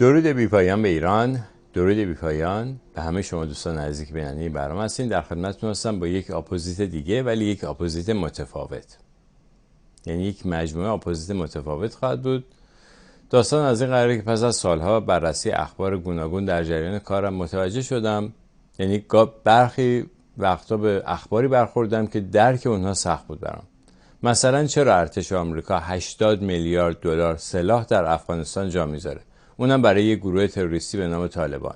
درود بی‌پایان به ایران، درود بی‌پایان به همه شما دوستان نزدیک بیننده این برنامه هستین. در خدمتتون هستم با یک اپوزیت دیگه، ولی یک اپوزیت متفاوت. یعنی یک مجموعه اپوزیت متفاوت خواهد بود. داستان از این قراره که پس از سالها بررسی اخبار گوناگون در جریان کارم متوجه شدم، یعنی برخی وقتا به اخباری برخوردم که درک اونها سخت بود برام. مثلا چرا ارتش آمریکا 80 میلیارد دلار سلاح در افغانستان جا میذاره، اونم برای یک گروه تروریستی به نام طالبان؟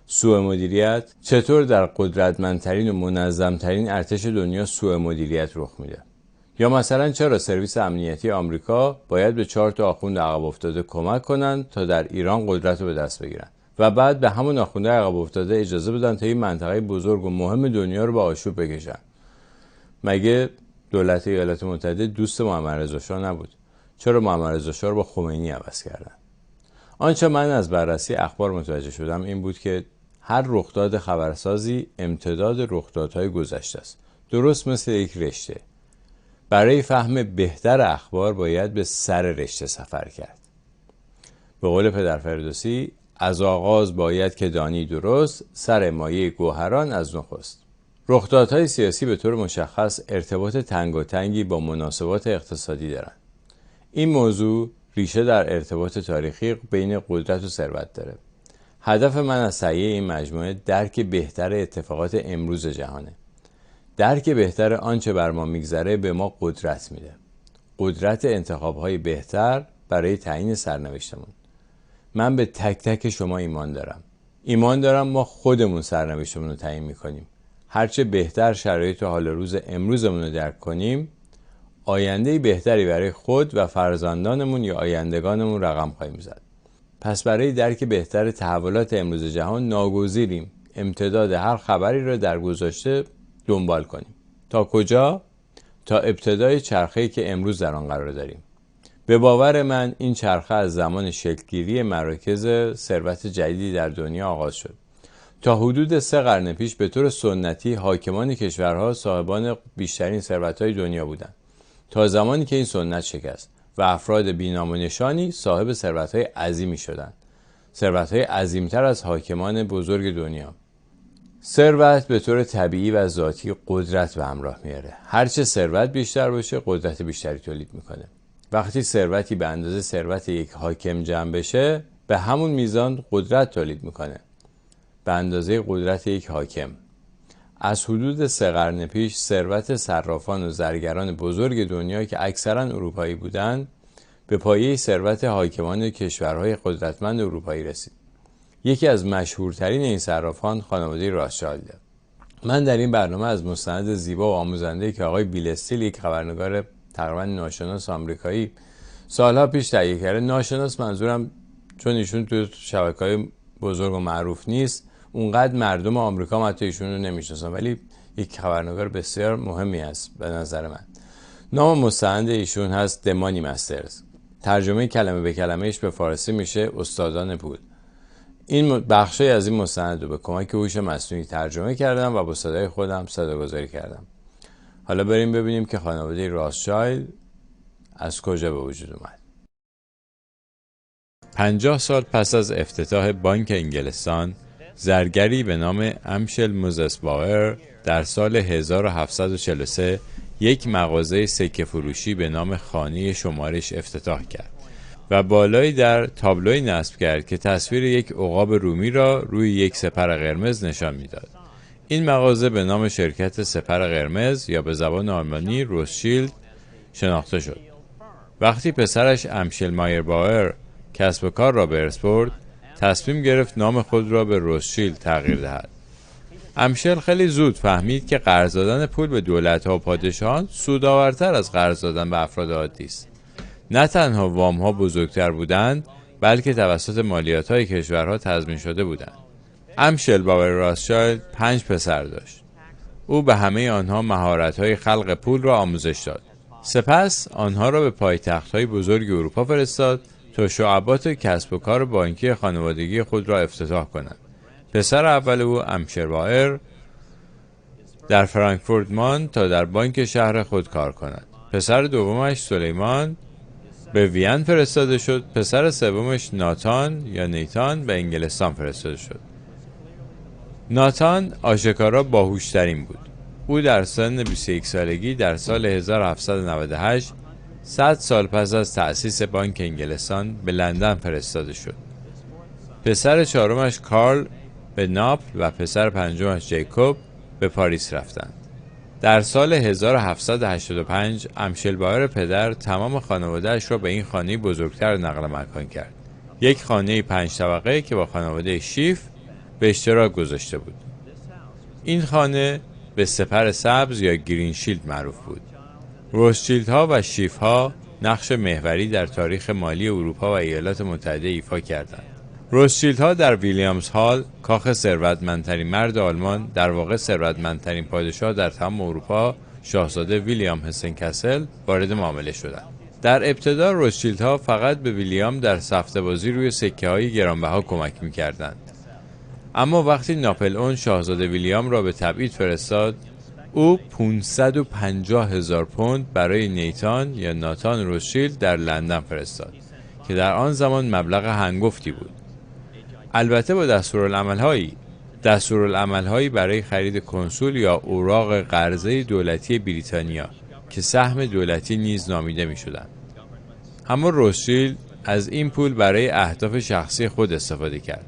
سوء مدیریت. چطور در قدرتمندترین و منظمترین ارتش دنیا سوء مدیریت رخ میده؟ یا مثلا چرا سرویس امنیتی آمریکا باید به 4 آخوند عقب افتاده کمک کنن تا در ایران قدرت رو به دست بگیرن و بعد به همون آخونده عقب افتاده اجازه بدن تا این منطقه بزرگ و مهم دنیا رو به آشوب بکشن؟ مگه دولت ایالات متحده دوست محمد رضا شاه نبود؟ چرا محمد رضا شاه رو با خمینی عوض کردن؟ آنچه من از بررسی اخبار متوجه شدم این بود که هر رخداد خبرسازی امتداد رخدادهای گذشته است، درست مثل یک رشته. برای فهم بهتر اخبار باید به سر رشته سفر کرد. به قول پدر فردوسی، از آغاز باید که دانی درست، سر مایه گوهران از نخست. رخدادهای سیاسی به طور مشخص ارتباط تنگاتنگی با مناسبات اقتصادی دارند. این موضوع ریشه در ارتباط تاریخی بین قدرت و ثروت داره. هدف من از تهیه این مجموعه درک بهتر اتفاقات امروز جهانه. درک بهتر آنچه بر ما میگذره به ما قدرت میده. قدرت انتخابهای بهتر برای تعیین سرنوشتمون. من به تک تک شما ایمان دارم ما خودمون سرنوشتمون رو تعیین میکنیم. هرچه بهتر شرایط و حال روز امروزمون رو درک کنیم، آینده بهتری برای خود و فرزندانمون یا آیندگانمون رقم خواهیم زد. پس برای درک بهتر تحولات امروز جهان ناگزیریم امتداد هر خبری را در گذشته دنبال کنیم. تا کجا؟ تا ابتدای چرخه‌ای که امروز در آن قرار داریم. به باور من این چرخه از زمان شکلگیری مراکز ثروت جدیدی در دنیا آغاز شد. تا حدود 3 قرن پیش به طور سنتی حاکمان کشورها صاحبان بیشترین ثروت‌های دنیا بودند، تا زمانی که این سنت شکست و افراد بی‌نام و نشانی صاحب ثروت‌های عظیمی شدند، ثروت‌های عظیمتر از حاکمان بزرگ دنیا. ثروت به طور طبیعی و ذاتی قدرت به همراه میاره. هرچه ثروت بیشتر باشه قدرت بیشتری تولید میکنه. وقتی ثروتی به اندازه ثروت یک حاکم جمع بشه به همون میزان قدرت تولید میکنه، به اندازه قدرت یک حاکم. از حدود 3 قرن پیش ثروت صرافان و زرگران بزرگ دنیا که اکثرا اروپایی بودند به پایه ثروت حاکمان کشورهای قدرتمند اروپایی رسید. یکی از مشهورترین این صرافان خانواده راتشایلد. من در این برنامه از مستند زیبا و آموزنده که آقای بیل استیل، یک خبرنگار تقریبا ناشناس آمریکایی، سالها پیش تهیه کرده. ناشناس منظورم چون ایشون تو شبکه‌های بزرگ و معروف نیست، اونقدر مردم آمریکا حتی ایشون رو نمیشناسن، ولی یک خبرنگار بسیار مهمی است به نظر من. نام مستند ایشون هست The Money Masters. ترجمه کلمه به کلمهش به فارسی میشه استادان پول. این بخشی از این مستند رو به کمک هوش مصنوعی ترجمه کردم و با صدای خودم صداگذاری کردم. حالا بریم ببینیم که خانواده راتشایلد از کجا به وجود اومد. 50 سال پس از افتتاح بانک انگلستان، زرگری به نام امشل موزس باور در سال 1743 یک مغازه سکه فروشی به نام خانه شمارش افتتاح کرد و بالایی در تابلوی نصب کرد که تصویر یک عقاب رومی را روی یک سپر قرمز نشان میداد. این مغازه به نام شرکت سپر قرمز یا به زبان آلمانی روثشیلد شناخته شد. وقتی پسرش امشل مایر باور کسب و کار را به ارث برد، تصمیم گرفت نام خود را به روثشیلد تغییر دهد. امشل خیلی زود فهمید که قرض دادن پول به دولت‌ها و پادشاهان سودآورتر از قرض دادن به افراد عادی است. نه تنها وام‌ها بزرگتر بودند، بلکه توسط مالیات‌های کشورها تضمین شده بودند. امشل باور راتشایلد 5 پسر داشت. او به همه آنها مهارت‌های خلق پول را آموزش داد. سپس آنها را به پایتخت‌های بزرگ اروپا فرستاد تا شعبات کسب و کار بانکی خانوادگی خود را افتتاح کنند. پسر اول او امشل باور در فرانکفورت ماند تا در بانک شهر خود کار کند. پسر دومش سلیمان به وین فرستاده شد. پسر سومش ناتان یا نیتان به انگلستان فرستاده شد. ناتان آشکارا باهوشترین بود. او در سن 21 سالگی در سال 1798 100 سال پس از تأسیس بانک انگلستان به لندن فرستاده شد. پسر چهارمش کارل به ناپل و پسر پنجمش جیکوب به پاریس رفتند. در سال 1785 امشلبایر پدر تمام خانواده‌اش را به این خانه بزرگتر نقل مکان کرد. یک خانه 5 طبقه که با خانواده شیف به اشتراک گذاشته بود. این خانه به سپر سبز یا گرین شیلد معروف بود. روثشیلدها و شیفها نقش محوری در تاریخ مالی اروپا و ایالات متحده ایفا کردند. روثشیلدها در ویلیامز هال، کاخ ثروتمندترین مرد آلمان، در واقع ثروتمندترین پادشاه در تمام اروپا، شاهزاده ویلیام هستینگکاسل، وارد معامله شدند. در ابتدا روثشیلدها فقط به ویلیام در سفته‌بازی روی سکه‌های گرانبها کمک می‌کردند. اما وقتی ناپلئون شاهزاده ویلیام را به تبعید فرستاد، او 550,000 پوند برای نیتان یا ناتان روثشیلد در لندن فرستاد که در آن زمان مبلغ هنگفتی بود. البته با دستورالعمل‌هایی برای خرید کنسول یا اوراق قرضه دولتی بریتانیا که سهم دولتی نیز نامیده می‌شدند. اما روثشیلد از این پول برای اهداف شخصی خود استفاده کرد.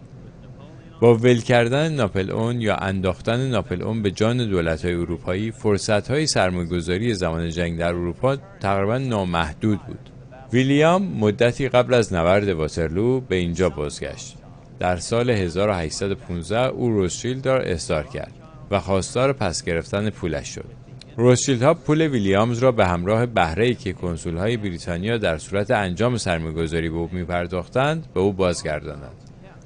با ول کردن ناپلئون یا انداختن ناپلئون به جان دولت‌های اروپایی، فرصت‌های سرمایه‌گذاری زمان جنگ در اروپا تقریباً نامحدود بود. ویلیام مدتی قبل از نبرد واترلو به اینجا بازگشت. در سال 1815 او روثشیلد را احضار کرد و خواستار پس گرفتن پولش شد. روثشیلدها پول ویلیامز را به همراه بهره‌ای که کنسول‌های بریتانیا در صورت انجام سرمایه‌گذاری به او می‌پرداختند به او بازگرداندند.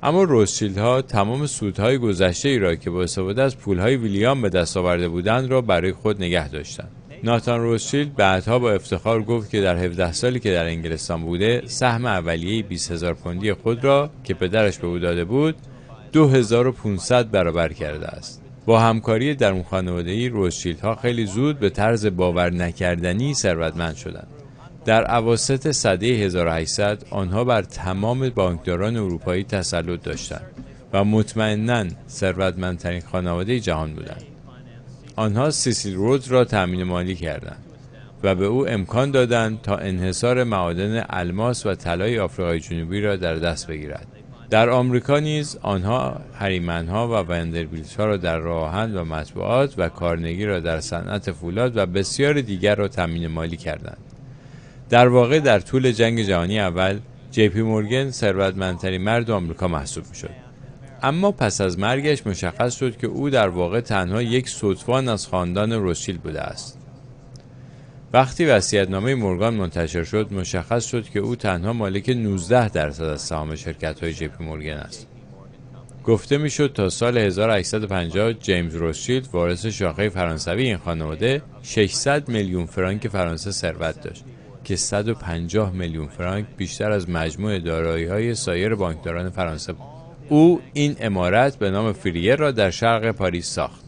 اما روثشیلدها تمام سودهای گذشته‌ای را که با استفاده از پولهای ویلیام به دست آورده بودند را برای خود نگه داشتند. ناتان روثشیلد بعدها با افتخار گفت که در 17 سالی که در انگلستان بوده سهم اولیه 20,000 پوندی خود را که پدرش به او داده بود 2500 برابر کرده است. با همکاری درون خانوادگی روثشیلدها خیلی زود به طرز باور نکردنی ثروتمند شدند. در اواسط سده 1800 آنها بر تمام بانکداران اروپایی تسلط داشتند و مطمئناً ثروتمندترین خانواده جهان بودند. آنها سیسیل رودز را تأمین مالی کردند و به او امکان دادند تا انحصار معادن الماس و طلای آفریقای جنوبی را در دست بگیرد. در آمریکا نیز آنها هریمنها و وندربیلت‌ها را در راه آهن و مطبوعات و کارنگی را در صنعت فولاد و بسیار دیگر را تأمین مالی کردند. در واقع در طول جنگ جهانی اول جی پی مورگان ثروتمندترین مرد آمریکا محسوب می‌شد. اما پس از مرگش مشخص شد که او در واقع تنها یک ستوان از خاندان روثشیلد بوده است. وقتی وصیت‌نامه مورگان منتشر شد مشخص شد که او تنها مالک 19% از سهام شرکت‌های جی پی مورگان است. گفته میشد تا سال 1850 جیمز روثشیلد وارث شاخه فرانسوی این خانواده 600 میلیون فرانک فرانسه ثروت داشت که 150 میلیون فرانک بیشتر از مجموع دارایی‌های سایر بانکداران فرانسه بود. او این عمارت به نام فریر را در شرق پاریس ساخت.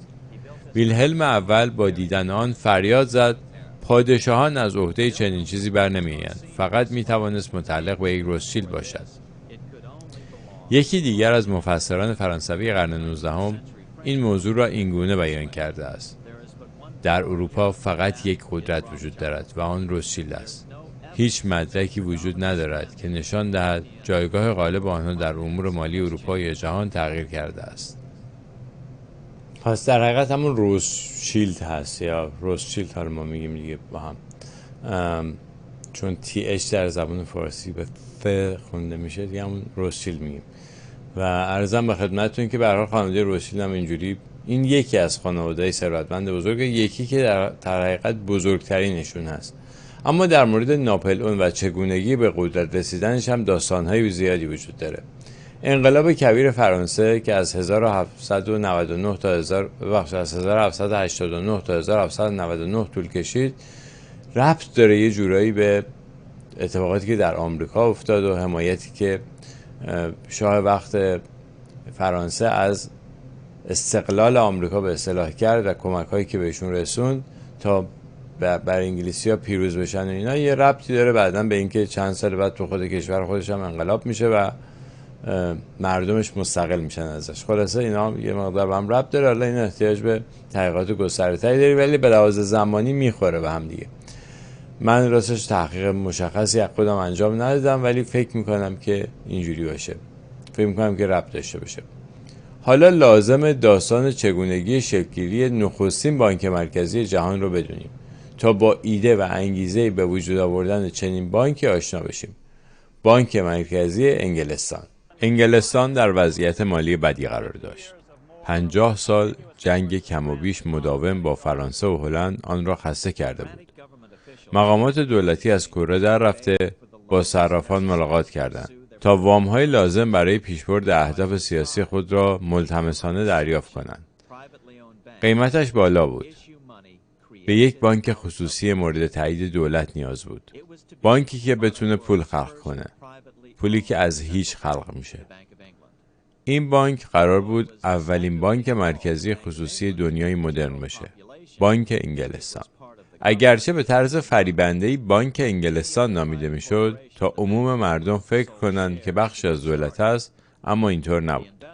ویلهلم اول با دیدن آن فریاد زد پادشاهان از عهده چنین چیزی بر نمی‌آیند، فقط میتوانست متعلق به یک روثشیلد باشد. یکی دیگر از مفسران فرانسوی قرن 19 این موضوع را اینگونه بیان کرده است: در اروپا فقط یک قدرت وجود دارد و آن روثشیلد است. هیچ مدرکی وجود ندارد که نشان دهد جایگاه غالب آنها در امور مالی اروپا یا جهان تغییر کرده است. پس در حقیقت همون روثشیلد هست یا روثشیلد، حالا ما میگیم دیگه با هم، چون تی اچ در زبان فارسی به ف خونده میشه دیگه همون روثشیلد میگیم. و عرضم به خدمتتون که به هر حال خانواده روثشیلد هم اینجوری، این یکی از خانواده‌های ثروتمند بزرگ، یکی که در حقیقت بزرگترینشون هست. اما در مورد ناپلئون و چگونگی به قدرت رسیدنش هم داستان‌های زیادی وجود داره. انقلاب کبیر فرانسه که از 1789 تا 1789 تا 1799 طول کشید، ربط داره یه جورایی به اتفاقاتی که در آمریکا افتاد و حمایتی که شاه وقت فرانسه از استقلال آمریکا به اصطلاح کرد و کمک‌هایی که بهشون رسوند تا بر انگلیسی ها پیروز بشن و اینا یه ربطی داره بعداً به اینکه چند سال بعد تو خود کشور خودش هم انقلاب میشه و مردمش مستقل میشن ازش. خلاصه اینا یه مقدار به هم ربط داره. حالا این احتیاج به تحقیقات گسترده‌تری داره ولی به لحاظ زمانی میخوره به هم دیگه. من راستش تحقیق مشخصی از خودم انجام ندادم ولی فکر میکنم که اینجوری باشه، فکر میکنم که ربط داشته باشه. حالا لازم داستان چگونگی شکل‌گیری نخستین بانک مرکزی جهان رو بدونیم تا با ایده و انگیزه به وجود آوردن چنین بانکی آشنا بشیم. بانک مرکزی انگلستان. انگلستان در وضعیت مالی بدی قرار داشت. 50 سال جنگ کم و بیش مداوم با فرانسه و هلند آن را خسته کرده بود. مقامات دولتی از کره در رفته با صرافان ملاقات کردند تا وام‌های لازم برای پیشبرد اهداف سیاسی خود را ملتمسانه دریافت کنند. قیمتش بالا بود. به یک بانک خصوصی مورد تایید دولت نیاز بود. بانکی که بتونه پول خلق کنه. پولی که از هیچ خلق میشه. این بانک قرار بود اولین بانک مرکزی خصوصی دنیای مدرن بشه. بانک انگلستان. اگرچه به طرز فریبنده‌ای بانک انگلستان نامیده میشد تا عموم مردم فکر کنند که بخشی از دولت است، اما اینطور نبود.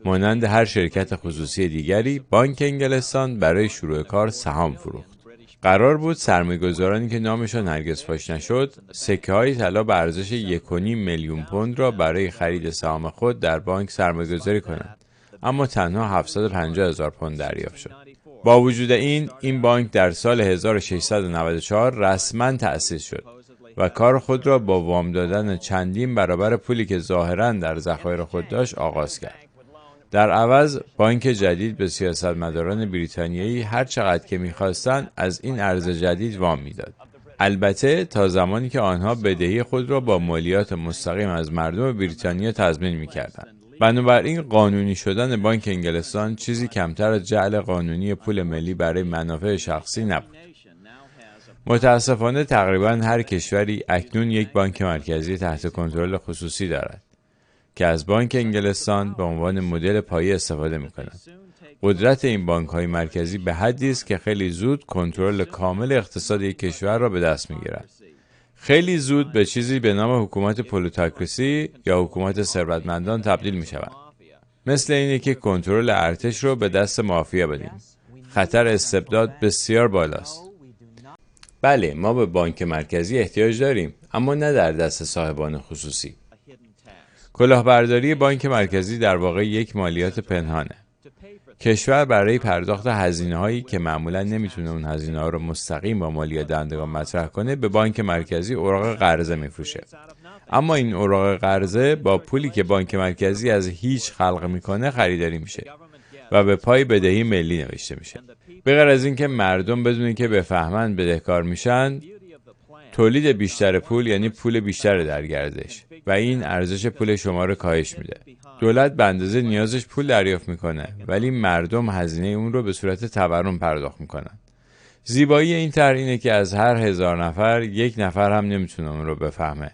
مانند هر شرکت خصوصی دیگری بانک انگلستان برای شروع کار سهام فروخت. قرار بود سرمایه‌گذارانی که نامشان هرگز فاش نشد سکه‌های طلا به ارزش 1.5 میلیون پوند را برای خرید سهام خود در بانک سرمایه‌گذاری کنند، اما تنها 750,000 پوند دریافت شد. با وجود این بانک در سال 1694 رسما تأسیس شد و کار خود را با وام دادن چندین برابر پولی که ظاهراً در ذخایر خود داشت آغاز کرد. در عوض بانک جدید به سیاستمداران بریتانیایی هر چقدر که می‌خواستند از این ارز جدید وام میداد. البته تا زمانی که آنها بدهی خود را با مالیات مستقیم از مردم بریتانیا تضمین می‌کردند. بنابراین قانونی شدن بانک انگلستان چیزی کمتر از جعل قانونی پول ملی برای منافع شخصی نبود. متاسفانه تقریباً هر کشوری اکنون یک بانک مرکزی تحت کنترل خصوصی دارد که از بانک انگلستان به عنوان مدل پایه استفاده می‌کند. قدرت این بانک‌های مرکزی به حدی است که خیلی زود کنترل کامل اقتصاد یک کشور را به دست می‌گیرد. خیلی زود به چیزی به نام حکومت پلوتاکراسی یا حکومت ثروتمندان تبدیل می‌شوند. مثل اینه که کنترل ارتش رو به دست مافیا بدیم. خطر استبداد بسیار بالاست. بله، ما به بانک مرکزی احتیاج داریم، اما نه در دست صاحبان خصوصی. کلاهبرداری بانک مرکزی در واقع یک مالیات پنهانه. کشور برای پرداخت هزینه‌هایی که معمولاً نمیتونه اون هزینه‌ها رو مستقیم با مالیات دهندگان مطرح کنه به بانک مرکزی اوراق قرضه میفروشه. اما این اوراق قرضه با پولی که بانک مرکزی از هیچ خلق میکنه خریداری میشه و به پای بدهی ملی نوشته میشه. به غیر از اینکه مردم بدون که بفهمن بدهکار میشن، تولید بیشتر پول یعنی پول بیشتر در گردش و این ارزش پول شما رو کاهش میده. دولت به اندازه نیازش پول دریافت میکنه ولی مردم هزینه اون رو به صورت تورم پرداخت میکنن. زیبایی این طرح اینه که از هر 1000 نفر 1 نفر هم نمیتونه اون رو بفهمه،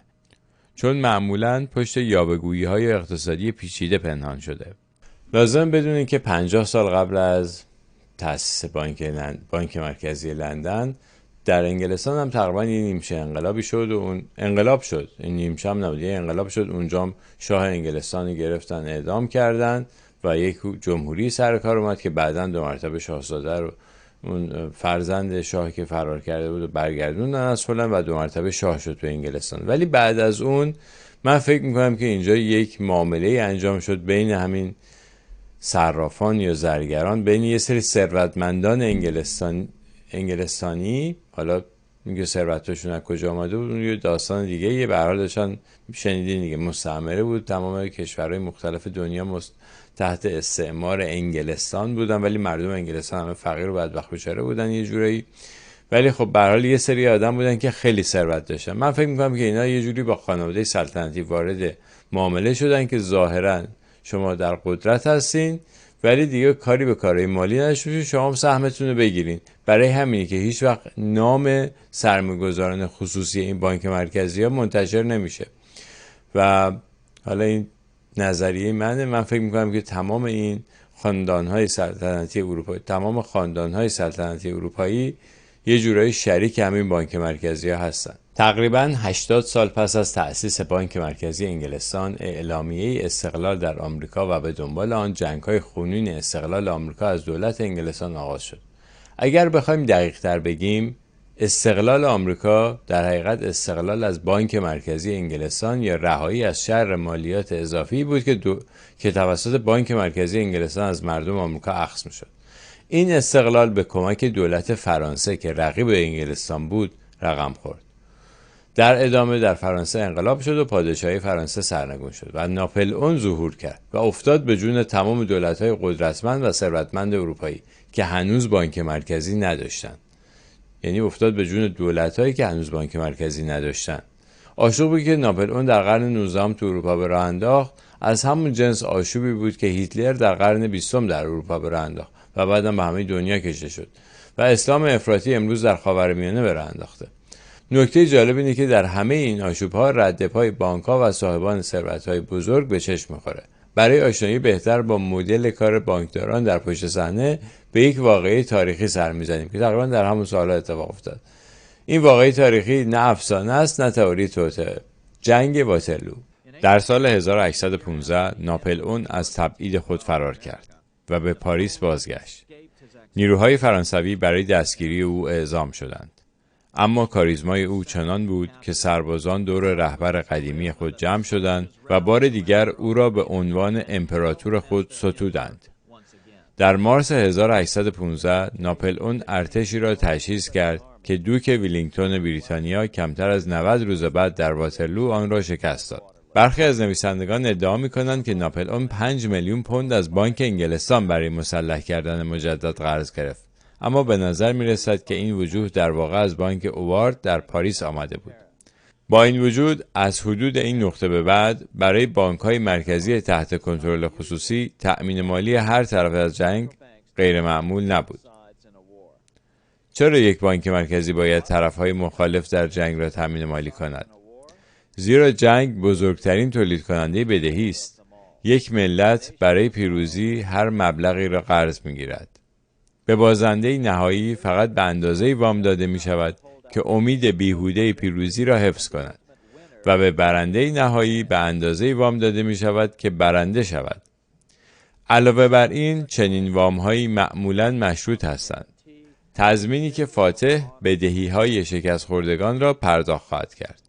چون معمولاً پشت یاوه‌گویی‌های اقتصادی پیچیده پنهان شده. لازم بدونید که 50 سال قبل از تأسیس بانک مرکزی لندن در انگلستان هم تقریبا یه نیمچه انقلابی شد و اون انقلاب شد. این نیمچه هم نبود، یه انقلاب شد. اونجا شاه انگلستان رو گرفتن اعدام کردن و یک جمهوری سر کار اومد که بعداً 2 مرتبه شاهزاده رو اون فرزند شاه که فرار کرده بود و برگردوندن از هلند و 2 مرتبه شاه شد تو انگلستان. ولی بعد از اون من فکر میکنم که اینجا یک معامله انجام شد بین همین صرافان یا زرگران، بین یه سری ثروتمندان انگلستانی، حالا میگه ثروتشون از کجا آمده بود اون یه داستان دیگه، یه به هر حال داشتن شنیدین دیگه، مستعمره بود، تمام کشورهای مختلف دنیا تحت استعمار انگلستان بودن ولی مردم انگلستان همه فقیر و بدبخت بیچاره بودن یه جورایی. ولی خب به هر حال یه سری آدم بودن که خیلی ثروت داشتن. من فکر می‌کنم که اینا یه جوری با خانواده سلطنتی وارد معامله شدن که ظاهراً شما در قدرت هستین ولی دیگه کاری به کارهای مالی نداشته، شما هم سهمتون رو بگیرین. برای همینه که هیچ وقت نام سرمایه‌گذاران خصوصی این بانک مرکزی ها منتشر نمیشه. و حالا این نظریه منه، من فکر میکنم که تمام این خاندان‌های سلطنتی اروپایی یه جورایی شریک همین بانک مرکزی ها هستن. تقریباً 80 سال پس از تأسیس بانک مرکزی انگلستان، اعلامیه استقلال در آمریکا و به دنبال آن جنگ‌های خونین استقلال آمریکا از دولت انگلستان آغاز شد. اگر بخوایم دقیق‌تر بگیم، استقلال آمریکا در حقیقت استقلال از بانک مرکزی انگلستان یا رهایی از شر مالیات اضافی بود که توسط بانک مرکزی انگلستان از مردم آمریکا اخذ می‌شد. این استقلال به کمک دولت فرانسه که رقیب انگلستان بود رقم خورد. در ادامه در فرانسه انقلاب شد و پادشاهی فرانسه سرنگون شد و ناپلئون ظهور کرد و افتاد به جون تمام دولت‌های قدرتمند و ثروتمند اروپایی که هنوز بانک مرکزی نداشتند. یعنی افتاد به جون دولت‌هایی که هنوز بانک مرکزی نداشتند. آشوبی که ناپلئون در قرن 19 تو اروپا به راه انداخت از همون جنس آشوبی بود که هیتلر در قرن 20 در اروپا به راه انداخت و بعداً به همه دنیا کشیده شد و اسلام افراطی امروز در خاورمیانه به راه انداخته. نکته جالب اینه که در همه این آشوب‌ها رد پای بانک‌ها و صاحبان ثروت‌های بزرگ به چشم می‌خوره. برای آشنایی بهتر با مدل کار بانکداران در پشت صحنه به یک واقعه تاریخی سر می‌زنیم که تقریباً در همون سال‌ها اتفاق افتاد. این واقعه تاریخی نه افسانه است نه تئوری توطئه. جنگ واترلو. در سال 1815 ناپلئون از تبعید خود فرار کرد و به پاریس بازگشت. نیروهای فرانسوی برای دستگیری او اعزام شدند. اما کاریزمای او چنان بود که سربازان دور رهبر قدیمی خود جمع شدند و بار دیگر او را به عنوان امپراتور خود ستودند. در مارس 1815 ناپلئون ارتشی را تجهیز کرد که دوک ویلینگتون بریتانیا کمتر از 90 روز بعد در واترلو آن را شکست داد. برخی از نویسندگان ادعا می‌کنند که ناپلئون 5 میلیون پوند از بانک انگلستان برای مسلح کردن مجدد قرض گرفت. اما به نظر می رسد که این وجوه در واقع از بانک اوارد در پاریس آمده بود. با این وجود از حدود این نقطه به بعد برای بانک‌های مرکزی تحت کنترل خصوصی تأمین مالی هر طرف از جنگ غیر معمول نبود. چرا یک بانک مرکزی باید طرف‌های مخالف در جنگ را تأمین مالی کند؟ زیرا جنگ بزرگترین تولید کننده بدهی است. یک ملت برای پیروزی هر مبلغی را قرض می‌گیرد. به بازنده نهایی فقط به اندازه‌ای وام داده می شود که امید بیهوده پیروزی را حفظ کند و به برنده نهایی به اندازه‌ای وام داده می شود که برنده شود. علاوه بر این چنین وام‌هایی معمولاً مشروط هستند. تضمینی که فاتح بدهی‌های شکست خوردگان را پرداخت خواهد کرد.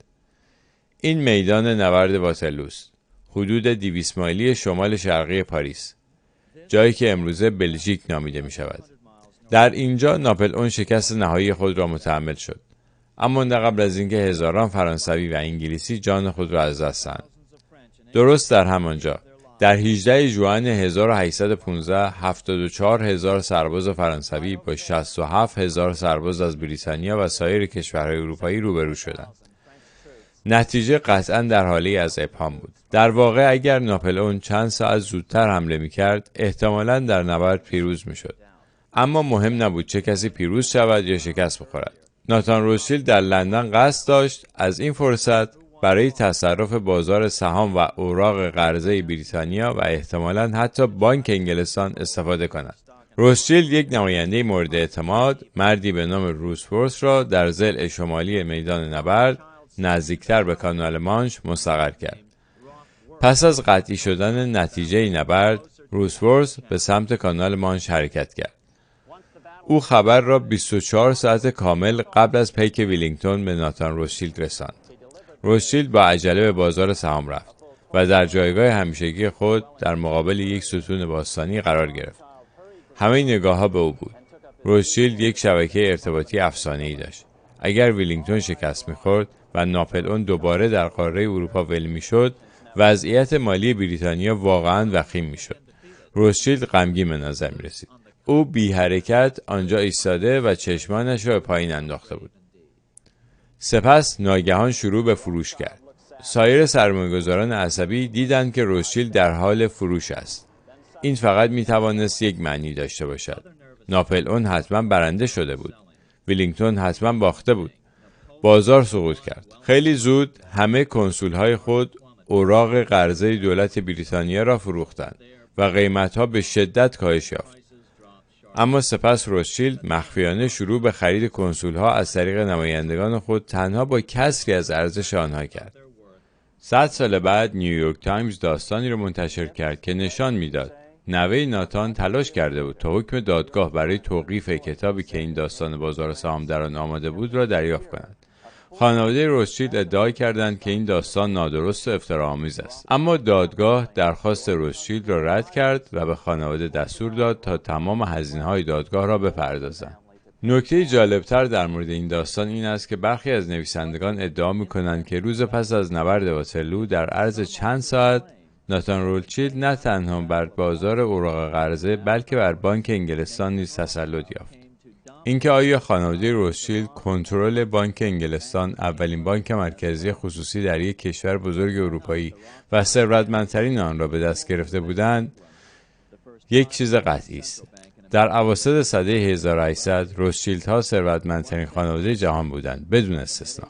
این میدان نبرد واترلوست، حدود 200 مایلی شمال شرقی پاریس، جایی که امروزه بلژیک نامیده می شود. در اینجا ناپلئون شکست نهایی خود را متحمل شد، اما نه قبل از اینکه هزاران فرانسوی و انگلیسی جان خود را از دست دهند. درست در همانجا در 18 ژوئن 1815 74,000 سرباز فرانسوی با 67,000 سرباز از بریتانیا و سایر کشورهای اروپایی روبرو شدند. نتیجه قطعاً در حالی از ابهام بود. در واقع اگر ناپلئون چند ساعت زودتر حمله می‌کرد، احتمالاً در نبرد پیروز می‌شد. اما مهم نبود چه کسی پیروز شود یا شکست بخورد. ناتان روثشیلد در لندن قصد داشت از این فرصت برای تصرف بازار سهام و اوراق قرضه بریتانیا و احتمالاً حتی بانک انگلستان استفاده کند. روثشیلد یک نماینده مورد اعتماد، مردی به نام روزفورث را در ضلع شمالی میدان نبرد نزدیکتر به کانال مانش مستقر کرد. پس از قطعی شدن نتیجه نبرد، روزفورث به سمت کانال مانش حرکت کرد. او خبر را 24 ساعت کامل قبل از پیک ویلینگتون به ناتان روثشیلد رساند. روثشیلد با عجله به بازار سهام رفت و در جایگاه همیشگی خود در مقابل یک ستون باستانی قرار گرفت. همه نگاه‌ها به او بود. روثشیلد یک شبکه ارتباطی افسانه‌ای داشت. اگر ویلینگتون شکست می‌خورد و ناپلئون دوباره در قاره اروپا ول می‌شد، وضعیت مالی بریتانیا واقعاً وخیم می‌شد. روثشیلد غمگین به نظر می‌رسید. او بی حرکت آنجا ایستاده و چشمانش را پایین انداخته بود. سپس ناگهان شروع به فروش کرد. سایر سرمایه‌گذاران عصبی دیدند که روثشیلد در حال فروش است. این فقط می‌توانست یک معنی داشته باشد. ناپلئون حتما برنده شده بود. ویلینگتون حتما باخته بود. بازار سقوط کرد. خیلی زود همه کنسول‌های خود اوراق قرضه دولت بریتانیا را فروختند و قیمت‌ها به شدت کاهش یافت. اما سپس روتشیلد مخفیانه شروع به خرید کنسول‌ها از طریق نمایندگان خود تنها با کسری از ارزش آنها کرد. 100 سال بعد نیویورک تایمز داستانی را منتشر کرد که نشان میداد نوه ناتان تلاش کرده بود تا حکم دادگاه برای توقیف کتابی که این داستان بازار سهام در آن آماده بود را دریافت کند. خانواده روتشیلد ادعا کردند که این داستان نادرست و افتراآمیز است، اما دادگاه درخواست روتشیلد را رد کرد و به خانواده دستور داد تا تمام هزینه‌های دادگاه را بپردازند. نکته جالبتر در مورد این داستان این است که برخی از نویسندگان ادعا می‌کنند که روز پس از نبرد واترلو در عرض چند ساعت ناتان روتشیلد نه تنها بر بازار اوراق قرضه بلکه بر بانک انگلستان نیز تسلط یافت. اینکه آیا خانواده روتشیلد کنترل بانک انگلستان، اولین بانک مرکزی خصوصی در یک کشور بزرگ اروپایی و ثروتمندترین آن را به دست گرفته بودند، یک چیز قطعی است. در اواسط سده 1800 روتشیلدها ثروتمندترین خانواده جهان بودند بدون استثنا.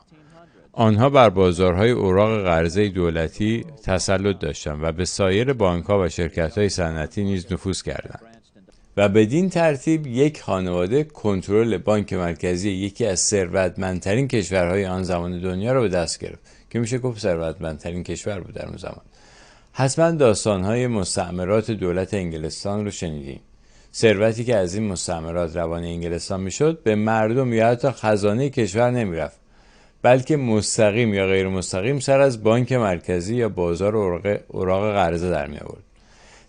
آنها بر بازارهای اوراق قرضه دولتی تسلط داشتند و به سایر بانک‌ها و شرکت‌های صنعتی نیز نفوذ کردند. و بدین ترتیب یک خانواده کنترل بانک مرکزی یکی از ثروتمندترین کشورهای آن زمان دنیا را به دست گرفت که میشه گفت ثروتمندترین کشور بود در اون زمان. حتما داستان‌های مستعمرات دولت انگلستان رو شنیدیم. ثروتی که از این مستعمرات روانه انگلستان میشد به مردم یا حتی خزانه کشور نمیرفت، بلکه مستقیم یا غیر مستقیم سر از بانک مرکزی یا بازار اوراق قرضه در می آورد.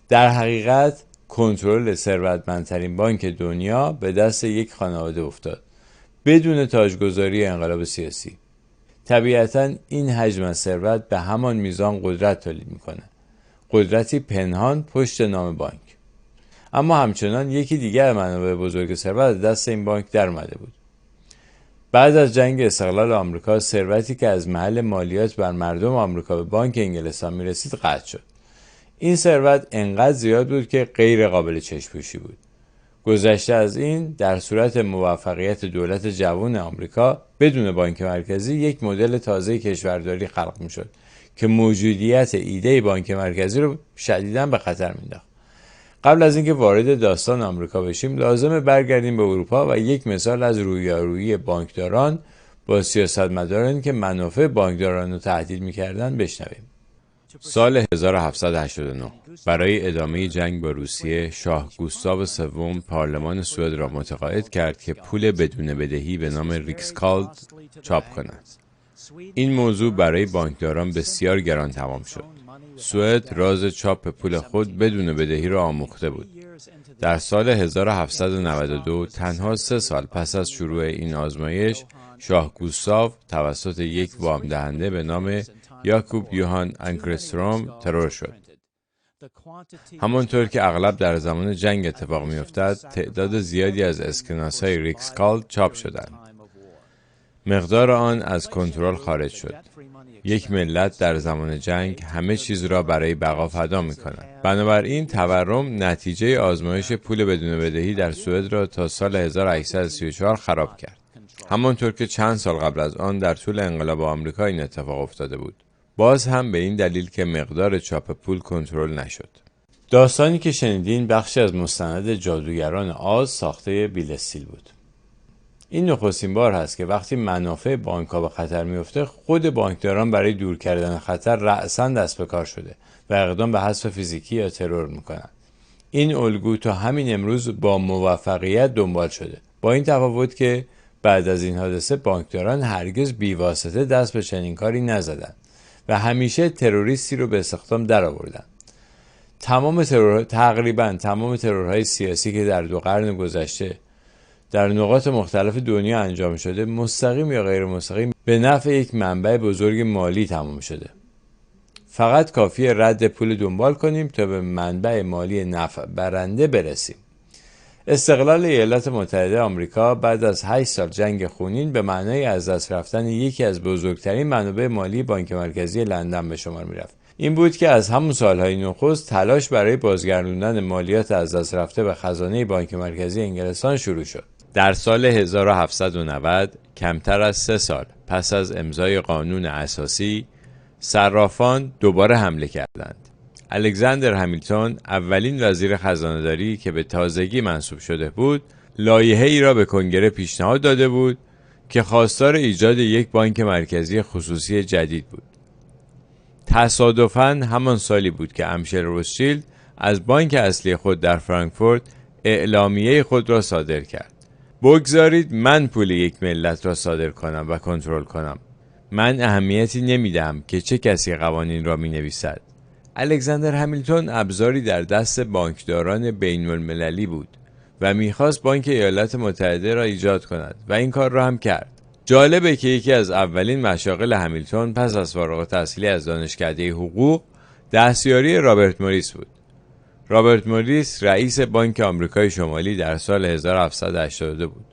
در حقیقت کنترل ثروتمندترین بانک دنیا به دست یک خانواده افتاد بدون تاجگذاری انقلاب سیاسی. طبیعتاً این حجم از ثروت به همان میزان قدرت تولید میکنه، قدرتی پنهان پشت نام بانک. اما همچنان یکی دیگر منابع بزرگ ثروت دست این بانک در اومده بود. بعد از جنگ استقلال آمریکا ثروتی که از محل مالیات بر مردم آمریکا به بانک انگلستان میرسید قطع شد. این ثروت انقدر زیاد بود که غیر قابل چشم‌پوشی بود. گذشته از این، در صورت موفقیت دولت جوان آمریکا بدون بانک مرکزی یک مدل تازه کشورداری خلق میشد که موجودیت ایده بانک مرکزی رو شدیداً به خطر مینداخت. قبل از اینکه وارد داستان آمریکا بشیم لازمه برگردیم به اروپا و یک مثال از رویارویی بانکداران با سیاستمدارانی که منافع بانکداران رو تهدید می‌کردند بشنویم. سال 1789 برای ادامه جنگ با روسیه، شاه گوستاو سوم پارلمان سوئد را متقاعد کرد که پول بدون بدهی به نام ریکسکالد چاپ کند. این موضوع برای بانکداران بسیار گران تمام شد. سوئد راز چاپ پول خود بدون بدهی را آموخته بود. در سال 1792 تنها 3 سال پس از شروع این آزمایش، شاه گوستاو توسط یک وام دهنده به نام یاکوب یوهان آنکرستروم ترور شد. همانطور که اغلب در زمان جنگ اتفاق می‌افتد، تعداد زیادی از اسکناس‌های ریکسکالد چاپ شدند. مقدار آن از کنترل خارج شد. یک ملت در زمان جنگ همه چیز را برای بقا فدا می‌کند. بنابراین تورم نتیجه آزمایش پول بدون بدهی در سوئد را تا سال 1834 خراب کرد. همانطور که چند سال قبل از آن در طول انقلاب آمریکا این اتفاق افتاده بود. باز هم به این دلیل که مقدار چاپ پول کنترل نشد. داستانی که شنیدین بخشی از مستند جادوگران آز ساخته بیل استیل بود. این نخستین بار هست که وقتی منافع بانک‌ها به خطر میفته خود بانکداران برای دور کردن خطر رأساً دست به کار شده و اقدام به حذف فیزیکی یا ترور میکنند. این الگو تا همین امروز با موفقیت دنبال شده، با این تفاوت که بعد از این حادثه بانکداران هرگز بی‌واسطه دست به چنین کاری نزدند و همیشه تروریستی رو به استخدام درآوردند. تقریباً تمام ترورهای سیاسی که در 2 قرن گذشته در نقاط مختلف دنیا انجام شده مستقیم یا غیر مستقیم به نفع یک منبع بزرگ مالی تمام شده. فقط کافیه رد پول دنبال کنیم تا به منبع مالی نفع برنده برسیم. استقلال ایالات متحده آمریکا بعد از 8 سال جنگ خونین به معنای از دست رفتن یکی از بزرگترین منابع مالی بانک مرکزی لندن به شمار می‌رفت. این بود که از همون سالهای نخست تلاش برای بازگرداندن مالیات از دست رفته به خزانه بانک مرکزی انگلستان شروع شد. در سال 1790 کمتر از 3 سال پس از امضای قانون اساسی، صرافان دوباره حمله کردند. الکساندر همیلتون، اولین وزیر خزانه‌داری که به تازگی منصوب شده بود، لایحه‌ای را به کنگره پیشنهاد داده بود که خواستار ایجاد یک بانک مرکزی خصوصی جدید بود. تصادفاً همان سالی بود که امشل روثشیلد از بانک اصلی خود در فرانکفورت اعلامیه خود را صادر کرد. بگذارید من پول یک ملت را صادر کنم و کنترل کنم. من اهمیتی نمیدم که چه کسی قوانین را می نویسد. الکساندر همیلتون ابزاری در دست بانکداران بین المللی بود و میخواست بانک ایالات متحده را ایجاد کند و این کار را هم کرد. جالبه که یکی از اولین مشاغل همیلتون پس از فارغ التحصیلی از دانشکده حقوق دستیاری رابرت موریس بود. رابرت موریس رئیس بانک آمریکای شمالی در سال 1782 بود.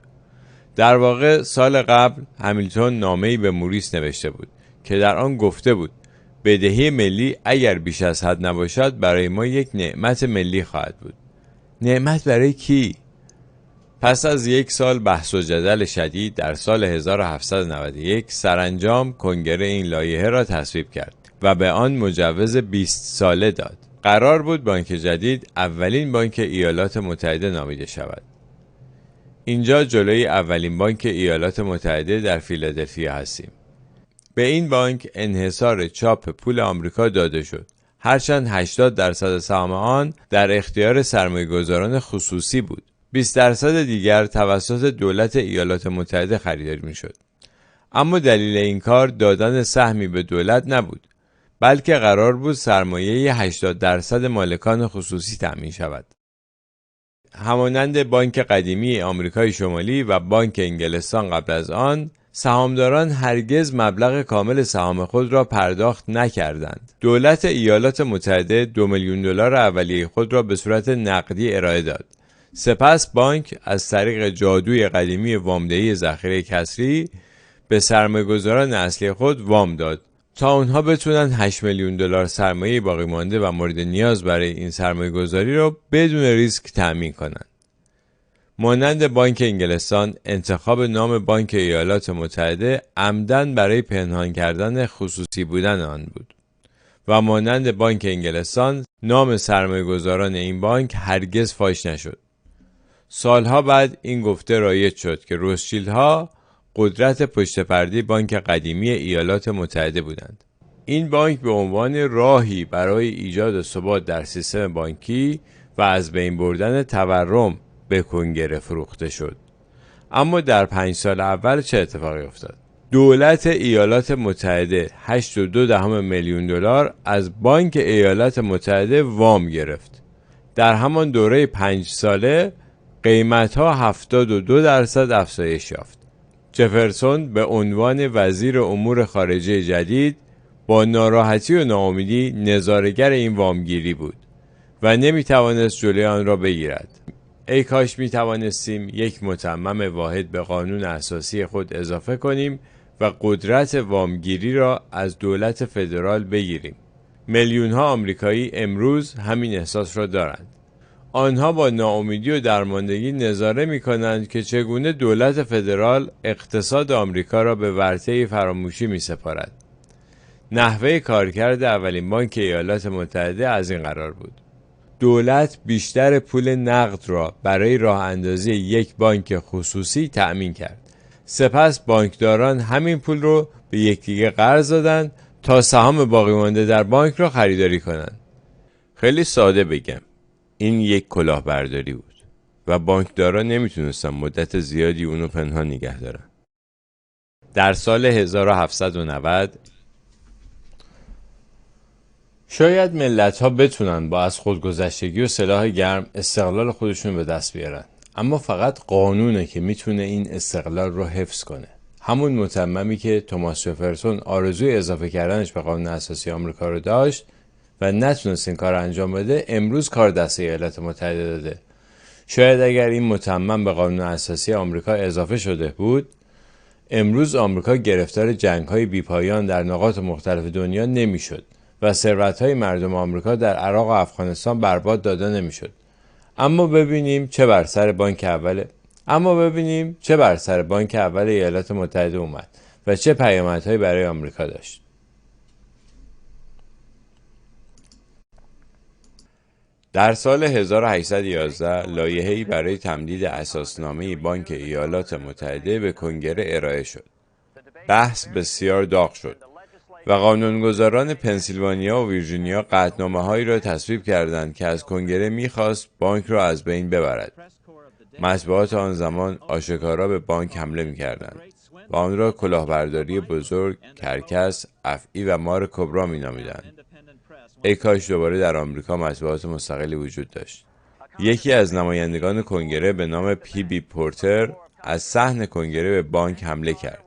در واقع سال قبل همیلتون نامه‌ای به موریس نوشته بود که در آن گفته بود بدهی ملی اگر بیش از حد نباشد برای ما یک نعمت ملی خواهد بود. نعمت برای کی؟ پس از یک سال بحث و جدل شدید در سال 1791 سرانجام کنگره این لایحه را تصویب کرد و به آن مجوز 20 ساله داد. قرار بود بانک جدید اولین بانک ایالات متحده نامیده شود. اینجا جلوی اولین بانک ایالات متحده در فیلادلفیا هستیم. به این بانک انحصار چاپ پول آمریکا داده شد، هرچند 80% سهام آن در اختیار سرمایه‌گذاران خصوصی بود. 20% دیگر توسط دولت ایالات متحده خریداری می‌شد. اما دلیل این کار دادن سهمی به دولت نبود، بلکه قرار بود سرمایه 80% مالکان خصوصی تأمین شود. همانند بانک قدیمی آمریکای شمالی و بانک انگلستان قبل از آن، سهامداران هرگز مبلغ کامل سهام خود را پرداخت نکردند. دولت ایالات متحده 2 میلیون دلار اولیه خود را به صورت نقدی ارائه داد. سپس بانک از طریق جادوی قدیمی وامدهی ذخیره کسری به سرمایه‌گذاران اصلی خود وام داد تا اونها بتونن 8 میلیون دلار سرمایه باقی مانده و مورد نیاز برای این سرمایه‌گذاری را بدون ریسک تأمین کنند. مانند بانک انگلستان، انتخاب نام بانک ایالات متحده عمدن برای پنهان کردن خصوصی بودن آن بود و مانند بانک انگلستان، نام سرمایه‌گذاران این بانک هرگز فاش نشد. سالها بعد این گفته رایج شد که روثشیلدها قدرت پشت پرده بانک قدیمی ایالات متحده بودند. این بانک به عنوان راهی برای ایجاد ثبات در سیستم بانکی و از بین بردن تورم به کنگره فروخته شد. اما در 5 سال اول چه اتفاقی افتاد؟ دولت ایالات متحده 8.2 میلیون دلار از بانک ایالات متحده وام گرفت. در همان دوره 5 ساله قیمت‌ها 72% افزایش یافت. جفرسون به عنوان وزیر امور خارجه جدید با ناراحتی و ناامیدی نظاره‌گر این وامگیری بود و نمی‌توانست جلوی آن را بگیرد. ای کاش می‌توانستیم یک متمم واحد به قانون اساسی خود اضافه کنیم و قدرت وامگیری را از دولت فدرال بگیریم. میلیون‌ها آمریکایی امروز همین احساس را دارند. آنها با ناامیدی و درماندگی نظاره می‌کنند که چگونه دولت فدرال اقتصاد آمریکا را به ورطه فراموشی می‌سپارد. نحوه کارکرد اولین بانک ایالات متحده از این قرار بود: دولت بیشتر پول نقد را برای راه اندازی یک بانک خصوصی تأمین کرد. سپس بانکداران همین پول رو به یکدیگه قرض دادند تا سهام باقی مانده در بانک را خریداری کنند. خیلی ساده بگم، این یک کلاهبرداری بود و بانکداران نمیتونستن مدت زیادی اونو پنهان نگه دارن. در سال 1790 شاید ملت‌ها بتونن با از خودگذشتگی و سلاح گرم استقلال خودشون به دست بیارن، اما فقط قانونه که میتونه این استقلال رو حفظ کنه. همون متممی که توماس جفرسون آرزوی اضافه کردنش به قانون اساسی آمریکا رو داشت و نتونست این کار انجام بده، امروز کار دست ایالات متحده داده. شاید اگر این متمم به قانون اساسی آمریکا اضافه شده بود، امروز آمریکا گرفتار جنگ‌های بی‌پایان در نقاط مختلف دنیا نمی‌شد و ثروت‌های مردم آمریکا در عراق و افغانستان برباد داده نمی‌شد. اما ببینیم چه بر سر بانک اول ایالات متحده اومد و چه پیامدهایی برای آمریکا داشت. در سال 1811 لایحه‌ای برای تمدید اساسنامه بانک ایالات متحده به کنگره ارائه شد. بحث بسیار داغ شد و قانونگذاران پنسیلوانیا و ویرجینیا قطعنامه‌هایی را تصویب کردند که از کنگره می‌خواست بانک را از بین ببرد. مطبوعات آن زمان آشکارا به بانک حمله می‌کردند و آن را کلاهبرداری بزرگ، کرکس، افعی و مار کبرا می‌نامیدند. ای کاش دوباره در آمریکا مطبوعات مستقلی وجود داشت. یکی از نمایندگان کنگره به نام پی بی پورتر از صحن کنگره به بانک حمله کرد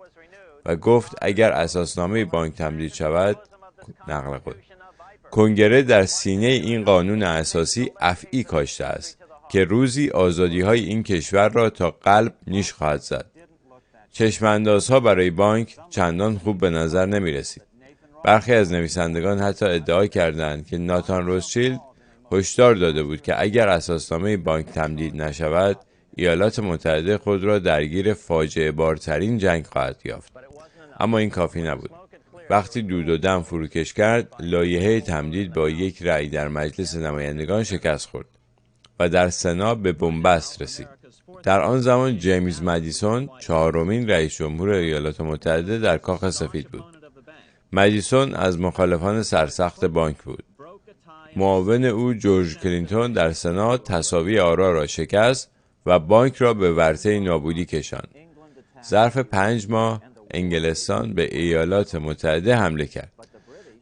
و گفت اگر اساسنامه بانک تمدید شود، نقل قول، کنگره در سینه این قانون اساسی افعی کاشته است که روزی آزادی‌های این کشور را تا قلب نیش خواهد زد. چشم‌اندازها برای بانک چندان خوب به نظر نمی رسید. برخی از نویسندگان حتی ادعا کردند که ناتان روثشیلد هشدار داده بود که اگر اساسنامه بانک تمدید نشود، ایالات متحده خود را درگیر فاجعه بارترین جنگ خواهد یافت. اما این کافی نبود. وقتی دود و دم فروکش کرد، لایحه تمدید با یک رأی در مجلس نمایندگان شکست خورد و در سنا به بنبست رسید. در آن زمان جیمز مدیسون چهارمین رئیس جمهور ایالات متحده در کاخ سفید بود. مدیسون از مخالفان سرسخت بانک بود. معاون او جورج کلینتون در سنا تساوی آرا را شکست و بانک را به ورطه نابودی کشاند. ظرف 5 ماه انگلستان به ایالات متحده حمله کرد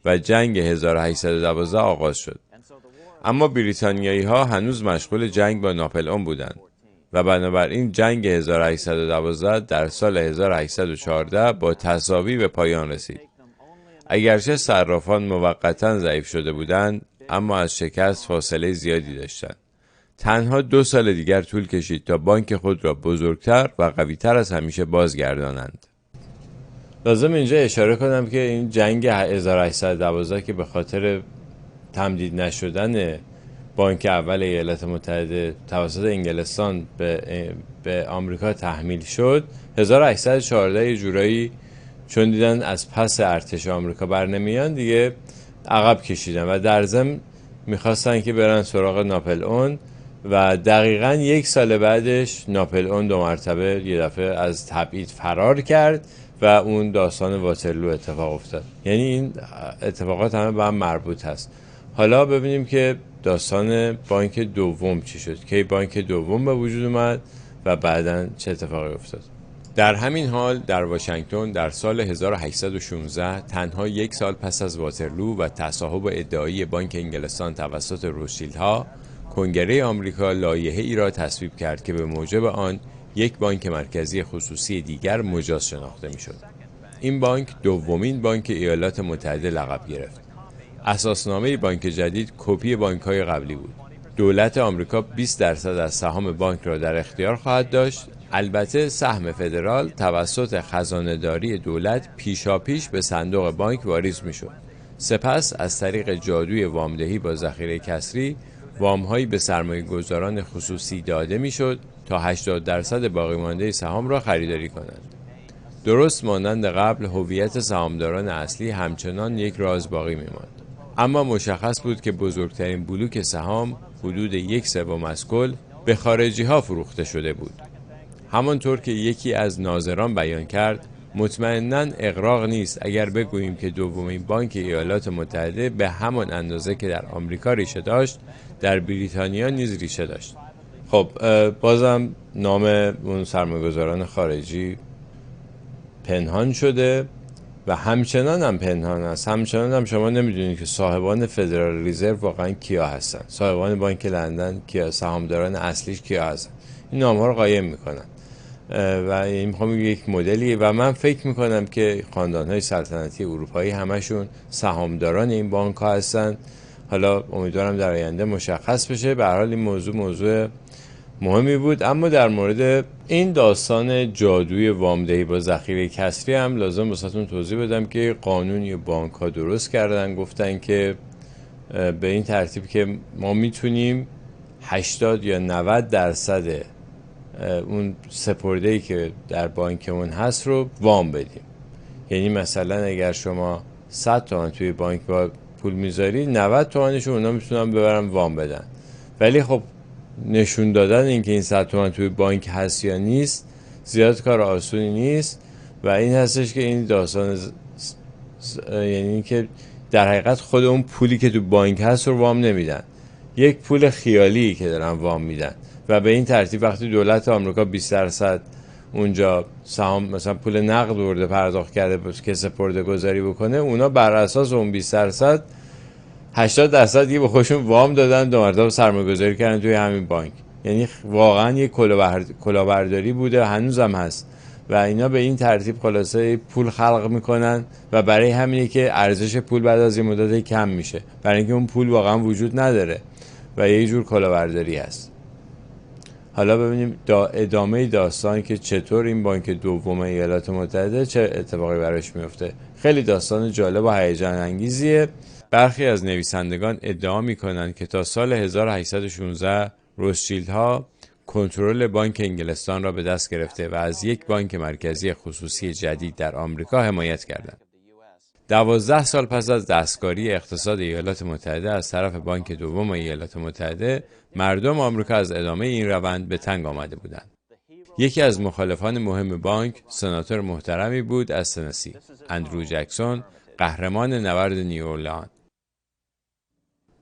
و جنگ 1812 آغاز شد. اما بریتانیایی ها هنوز مشغول جنگ با ناپلئون بودند و بنابراین جنگ 1812 در سال 1814 با تساوی به پایان رسید. اگرچه صرافان موقتاً ضعیف شده بودند، اما از شکست فاصله زیادی داشتند. تنها 2 سال دیگر طول کشید تا بانک خود را بزرگتر و قویتر از همیشه بازگردانند. لازم اینجا اشاره کنم که این جنگ 1812 که به خاطر تمدید نشدن بانک اول ایالات متحده توسط انگلستان به آمریکا تحمیل شد، 1814 یه جورایی چون دیدن از پس ارتش آمریکا بر نمیان دیگه عقب کشیدن و در ضمن میخواستن که برن سراغ ناپلئون و دقیقاً 1 سال بعدش ناپلئون 2 مرتبه یه دفعه از تبعید فرار کرد و اون داستان واترلو اتفاق افتاد. یعنی این اتفاقات همه به هم مربوط هست. حالا ببینیم که داستان بانک دوم چی شد، کی بانک دوم به وجود اومد و بعداً چه اتفاقی افتاد. در همین حال در واشنگتن در سال 1816 تنها 1 سال پس از واترلو و تصاحب ادعایی بانک انگلستان توسط روثشیلدها، کنگره آمریکا لایحه‌ای را تصویب کرد که به موجب آن یک بانک مرکزی خصوصی دیگر مجاز شناخته می‌شد. این بانک دومین بانک ایالات متحده لقب گرفت. اساسنامه بانک جدید کپی بانک‌های قبلی بود. دولت آمریکا 20% از سهام بانک را در اختیار خواهد داشت. البته سهم فدرال توسط خزانه‌داری دولت پیشاپیش به صندوق بانک واریز می‌شد. سپس از طریق جادوی وامدهی با ذخیره کسری وام‌هایی به سرمایه‌گذاران خصوصی داده می‌شد تا 80% باقی مانده سهام را خریداری کنند. درست مانند قبل هویت سهامداران اصلی همچنان یک راز باقی می‌ماند. اما مشخص بود که بزرگترین بلوک سهام حدود 1/3 از کل به خارجی‌ها فروخته شده بود. همانطور که یکی از ناظران بیان کرد، مطمئناً اغراق نیست اگر بگوییم که دومین بانک ایالات متحده به همان اندازه که در آمریکا ریشه داشت، در بریتانیا نیز ریشه داشت. خب بازم نام اون سرمایه‌گذاران خارجی پنهان شده و همچنان هم پنهان است. همچنان هم شما نمیدونید که صاحبان فدرال رزرو واقعا کیا هستن، صاحبان بانک لندن کیا، سهامداران اصلیش کیا هستن. این نام‌ها رو قایم میکنن و این میخوام یک مدلی و من فکر میکنم که خاندان‌های سلطنتی اروپایی همشون سهامداران این بانک‌ها هستن. حالا امیدوارم در آینده مشخص بشه. به هر حال این موضوع مهمی بود. اما در مورد این داستان جادوی وامدهی با ذخیره کسری هم لازم واسهتون توضیح بدم که قانونی بانک ها درست کردن. گفتن که به این ترتیب که ما میتونیم 80 یا 90% اون سپرده‌ای که در بانکمون هست رو وام بدیم. یعنی مثلا اگر شما 100 تومان توی بانک با پول میذاری، 90 تومانش اونا میتونن ببرن وام بدن. ولی خب نشون دادن اینکه این 100 تومن توی بانک هست یا نیست زیاد کار آسونی نیست و این هستش که این داستان یعنی که در حقیقت خود اون پولی که تو بانک هست رو وام نمیدن، یک پول خیالی که دارن وام میدن و به این ترتیب وقتی دولت آمریکا 20% اونجا سهام مثلا پول نقد ورده پرداخت کرده که سپرده گذاری بکنه، اونا بر اساس اون 20% 80% دیگه به خودشون وام دادن، دو مرتبه سرمایه گذاری کردن توی همین بانک. یعنی واقعا یک کلاهبرداری بوده، هنوزم هست و اینا به این ترتیب خلاصه پول خلق میکنن و برای همینه که ارزش پول بعد از این مدت کم میشه، برای اینکه اون پول واقعا وجود نداره و یه جور کلاهبرداری هست. حالا ببینیم ادامه داستان که چطور این بانک دوم ایالات متحده چه اتفاقی براش میفته. خیلی داستان جالب و هیجان انگیزیه. برخی از نویسندگان ادعا میکنن که تا سال 1816 روثشیلدها کنترل بانک انگلستان را به دست گرفته و از یک بانک مرکزی خصوصی جدید در آمریکا حمایت کردند. 12 سال پس از دستکاری اقتصاد ایالات متحده از طرف بانک دوم ایالات متحده، مردم آمریکا از ادامه این روند به تنگ آمده بودند. یکی از مخالفان مهم بانک سناتور محترمی بود از تنسی، اندرو جکسون، قهرمان نبرد نیوورلند.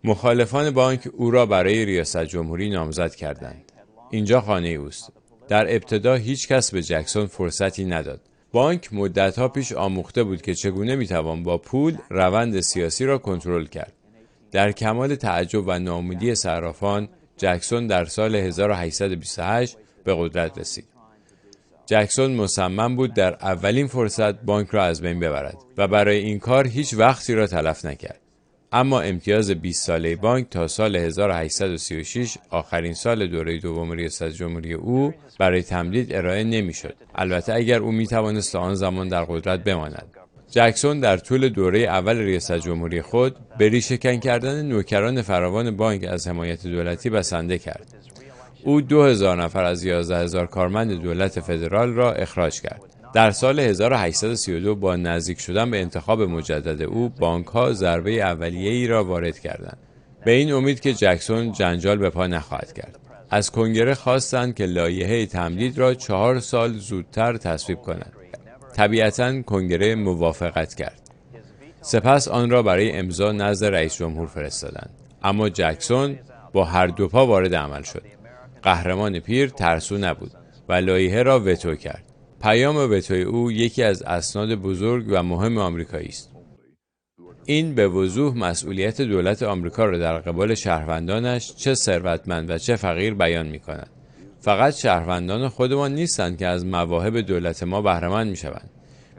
مخالفان بانک او را برای ریاست جمهوری نامزد کردند. اینجا خانه اوست. در ابتدا هیچ کس به جکسون فرصتی نداد. بانک مدتها پیش آموخته بود که چگونه میتوان با پول روند سیاسی را کنترل کرد. در کمال تعجب و ناامیدی صرافان، جکسون در سال 1828 به قدرت رسید. جکسون مصمم بود در اولین فرصت بانک را از بین ببرد و برای این کار هیچ وقتی را تلف نکرد. اما امتیاز 20 ساله بانک تا سال 1836 آخرین سال دوره دوم ریاست جمهوری او برای تمدید ارائه نمی‌شد. البته اگر او می‌توانست آن زمان در قدرت بماند. جکسون در طول دوره اول ریاست جمهوری خود به ریشه‌کن کردن نوکران فراوان بانک از حمایت دولتی بسنده کرد. او 2000 نفر از 11000 کارمند دولت فدرال را اخراج کرد. در سال 1832 با نزدیک شدن به انتخاب مجدد او، بانک‌ها ضربه اولیه‌ای را وارد کردند. به این امید که جکسون جنجال به پا نخواهد کرد. از کنگره خواستند که لایحه تمدید را 4 سال زودتر تصویب کند. طبیعتاً کنگره موافقت کرد. سپس آن را برای امضا نزد رئیس جمهور فرستادند. اما جکسون با هر دو پا وارد عمل شد. قهرمان پیر ترسو نبود و لایحه را وتو کرد. پیام وتوی او یکی از اسناد بزرگ و مهم آمریکایی است. این به وضوح مسئولیت دولت آمریکا را در قبال شهروندانش چه ثروتمند و چه فقیر بیان می‌کند. فقط شهروندان خودمان نیستند که از مواهب دولت ما بهره مند می‌شوند.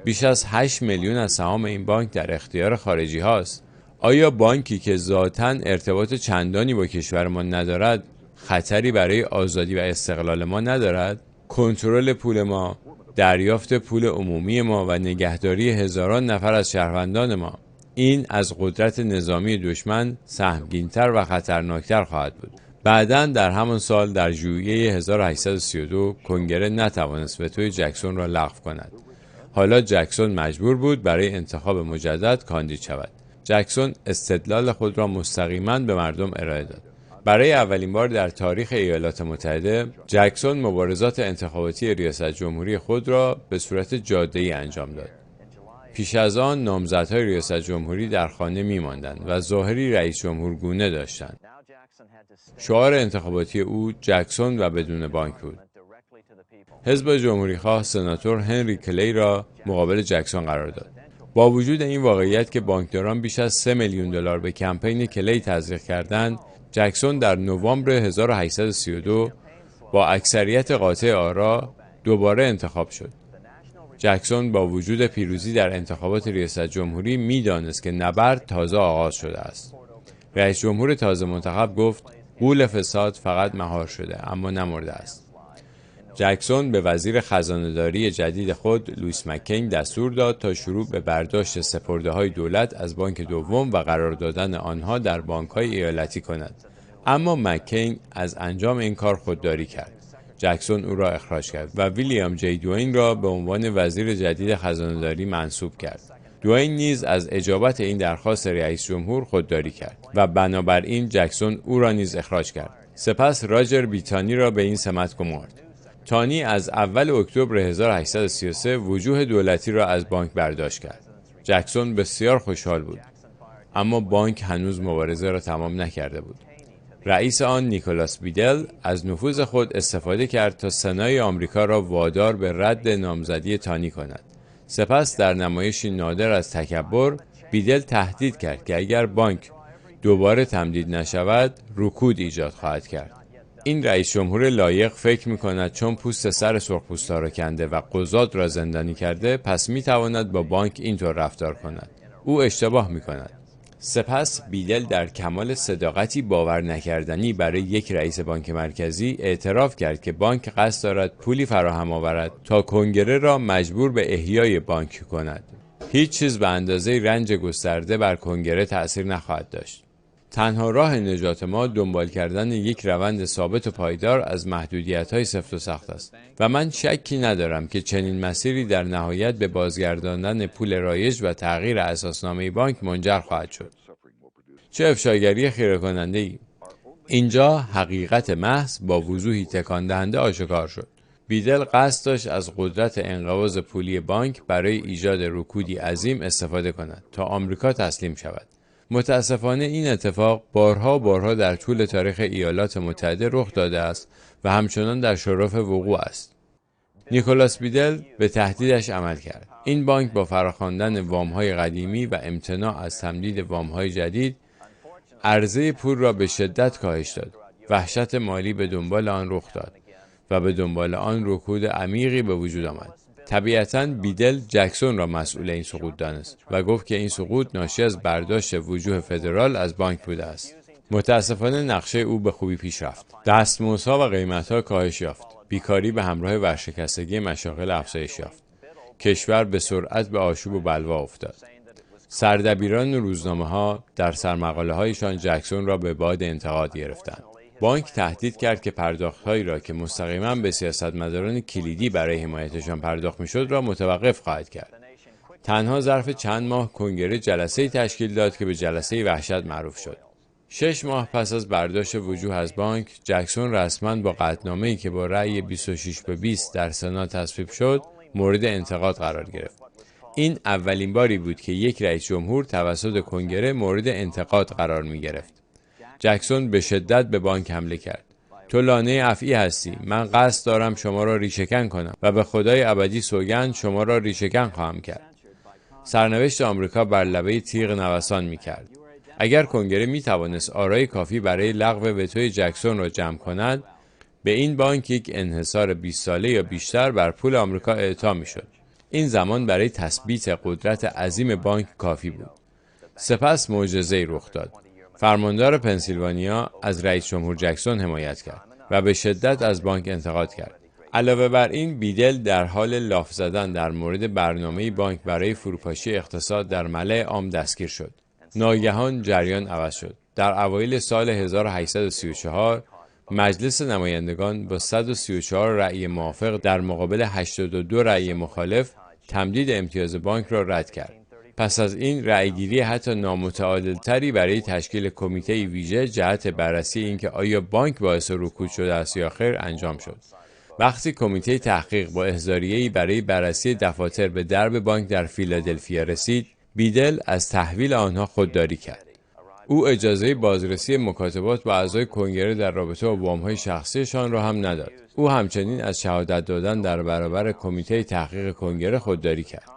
بیش از 8 میلیون از سهام این بانک در اختیار خارجی هاست. آیا بانکی که ذاتاً ارتباط چندانی با کشور ما ندارد، خطری برای آزادی و استقلال ما ندارد؟ کنترل پول ما، دریافت پول عمومی ما و نگهداری هزاران نفر از شهروندان ما، این از قدرت نظامی دشمن سهمگین‌تر و خطرناکتر خواهد بود. بعداً در همان سال در ژوئیه 1832 کنگره نتوانست وتوی جکسون را لغو کند. حالا جکسون مجبور بود برای انتخاب مجدد کاندید شود. جکسون استدلال خود را مستقیما به مردم ارائه داد. برای اولین بار در تاریخ ایالات متحده، جکسون مبارزات انتخاباتی ریاست جمهوری خود را به صورت جاده‌ای انجام داد. پیش از آن نامزدهای ریاست جمهوری در خانه می‌ماندند و ظاهری رئیس جمهور گونه داشتند. شعار انتخاباتی او جکسون و بدون بانک بود. حزب جمهوری‌خواه سناتور هنری کلی را مقابل جکسون قرار داد. با وجود این واقعیت که بانکداران بیش از 3 میلیون دلار به کمپین کلی تزریق کردند، جکسون در نوامبر 1832 با اکثریت قاطع آرا دوباره انتخاب شد. جکسون با وجود پیروزی در انتخابات ریاست جمهوری می‌دانست که نبرد تازه آغاز شده است. رئیس جمهور تازه منتخب گفت غول فساد فقط مهار شده اما نمرده است. جکسون به وزیر خزانه‌داری جدید خود لوئیس مک‌کین دستور داد تا شروع به برداشت سپرده‌های دولت از بانک دوم و قرار دادن آنها در بانک‌های ایالتی کند. اما مک‌کین از انجام این کار خودداری کرد. جکسون او را اخراج کرد و ویلیام جی دوین را به عنوان وزیر جدید خزانه‌داری منصوب کرد. دوین نیز از اجابت این درخواست رئیس جمهور خودداری کرد و بنابراین جکسون او را نیز اخراج کرد. سپس راجر بی تانی را به این سمت گمارد. تانی از اول اکتبر 1833 وجوه دولتی را از بانک برداشت کرد. جکسون بسیار خوشحال بود، اما بانک هنوز مبارزه را تمام نکرده بود. رئیس آن نیکولاس بیدل از نفوذ خود استفاده کرد تا سنای آمریکا را وادار به رد نامزدی تانی کند. سپس در نمایشی نادر از تکبر، بیدل تهدید کرد که اگر بانک دوباره تمدید نشود، رکود ایجاد خواهد کرد. این رئیس جمهور لایق فکر می‌کند چون پوست سر سرخپوست‌ها را کنده و قضات را زندانی کرده، پس می‌تواند با بانک اینطور رفتار کند. او اشتباه می‌کند. سپس بیدل در کمال صداقتی باور نکردنی برای یک رئیس بانک مرکزی اعتراف کرد که بانک قصد دارد پولی فراهم آورد تا کنگره را مجبور به احیای بانک کند. هیچ چیز به اندازه رنج گسترده بر کنگره تأثیر نخواهد داشت. تنها راه نجات ما دنبال کردن یک روند ثابت و پایدار از محدودیت‌های سفت و سخت است و من شکی ندارم که چنین مسیری در نهایت به بازگرداندن پول رایج و تغییر اساسنامه بانک منجر خواهد شد. چه افشاگری خیره کننده‌ای! اینجا حقیقت محض با وضوحی تکان دهنده آشکار شد. بیدل قصد داشت از قدرت انقباض پولی بانک برای ایجاد رکودی عظیم استفاده کند تا آمریکا تسلیم شود. متاسفانه این اتفاق بارها در طول تاریخ ایالات متحده رخ داده است و همچنان در شرف وقوع است. نیکولاس بیدل به تهدیدش عمل کرد. این بانک با فراخواندن وام‌های قدیمی و امتناع از تمدید وام‌های جدید، عرضه پول را به شدت کاهش داد. وحشت مالی به دنبال آن رخ داد و به دنبال آن رکود عمیقی به وجود آمد. طبیعتاً بیدل جکسون را مسئول این سقوط دانست و گفت که این سقوط ناشی از برداشت وجوه فدرال از بانک بوده است. متاسفانه نقشه او به خوبی پیش رفت. دستمزدها و قیمتها کاهش یافت. بیکاری به همراه ورشکستگی مشاغل افزایش یافت. کشور به سرعت به آشوب و بلوا افتاد. سردبیران روزنامه‌ها در سرمقاله‌هایشان جکسون را به باد انتقاد گرفتند. بانک تهدید کرد که پرداخت‌هایی را که مستقیما به سیاستمداران کلیدی برای حمایتشان پرداخت می‌شد را متوقف خواهد کرد. تنها ظرف چند ماه کنگره جلسه‌ای تشکیل داد که به جلسه وحشت معروف شد. 6 ماه پس از برداشت وجوه از بانک، جکسون رسما با قطعنامه‌ای که با رأی 26-20 در سنا تصویب شد، مورد انتقاد قرار گرفت. این اولین باری بود که یک رئیس جمهور توسط کنگره مورد انتقاد قرار می‌گرفت. جکسون به شدت به بانک حمله کرد. تو لانه افعی هستی. من قصد دارم شما را ریشه‌کن کنم و به خدای ابدی سوگند شما را ریشه‌کن خواهم کرد. سرنوشت آمریکا بر لبه تیغ نوسان می‌کرد. اگر کنگره می‌توانست آرای کافی برای لغو وتوی جکسون را جمع کند، به این بانک یک انحصار 20 ساله یا بیشتر بر پول آمریکا اعطا می‌شد. این زمان برای تثبیت قدرت عظیم بانک کافی بود. سپس معجزه‌ای رخ داد. فرماندار پنسیلوانیا از رئیس جمهور جکسون حمایت کرد و به شدت از بانک انتقاد کرد. علاوه بر این، بیدل در حال لاف زدن در مورد برنامه بانک برای فروپاشی اقتصاد در ملأ عام دستگیر شد. ناگهان جریان عوض شد. در اوایل سال 1834 مجلس نمایندگان با 134 رأی موافق در مقابل 82 رأی مخالف تمدید امتیاز بانک را رد کرد. پس از این رأیگیری حتی نامتعادلتری برای تشکیل کمیته ویژه جهت بررسی اینکه آیا بانک باعث رکود شده است یا خیر انجام شد. وقتی کمیته تحقیق با احضاریه‌ای برای بررسی دفاتر به درب بانک در فیلادلفیا رسید، بیدل از تحویل آنها خودداری کرد. او اجازه بازرسی مکاتبات با اعضای کنگره در رابطه با وام‌های شخصیشان را هم نداد. او همچنین از شهادت دادن در برابر کمیته تحقیق کنگره خودداری کرد.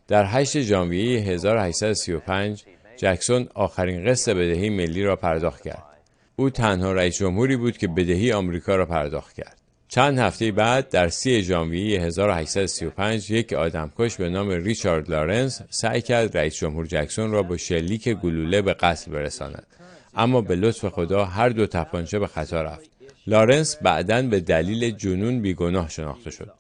در 8 ژانویه 1835 جکسون آخرین قسط بدهی ملی را پرداخت کرد. او تنها رئیس جمهوری بود که بدهی آمریکا را پرداخت کرد. چند هفته بعد در 30 ژانویه 1835 یک آدمکش به نام ریچارد لارنس سعی کرد رئیس جمهور جکسون را با شلیک گلوله به قتل برساند، اما به لطف خدا هر دو تپانچه به خطا رفت. لارنس بعداً به دلیل جنون بیگناه شناخته شد.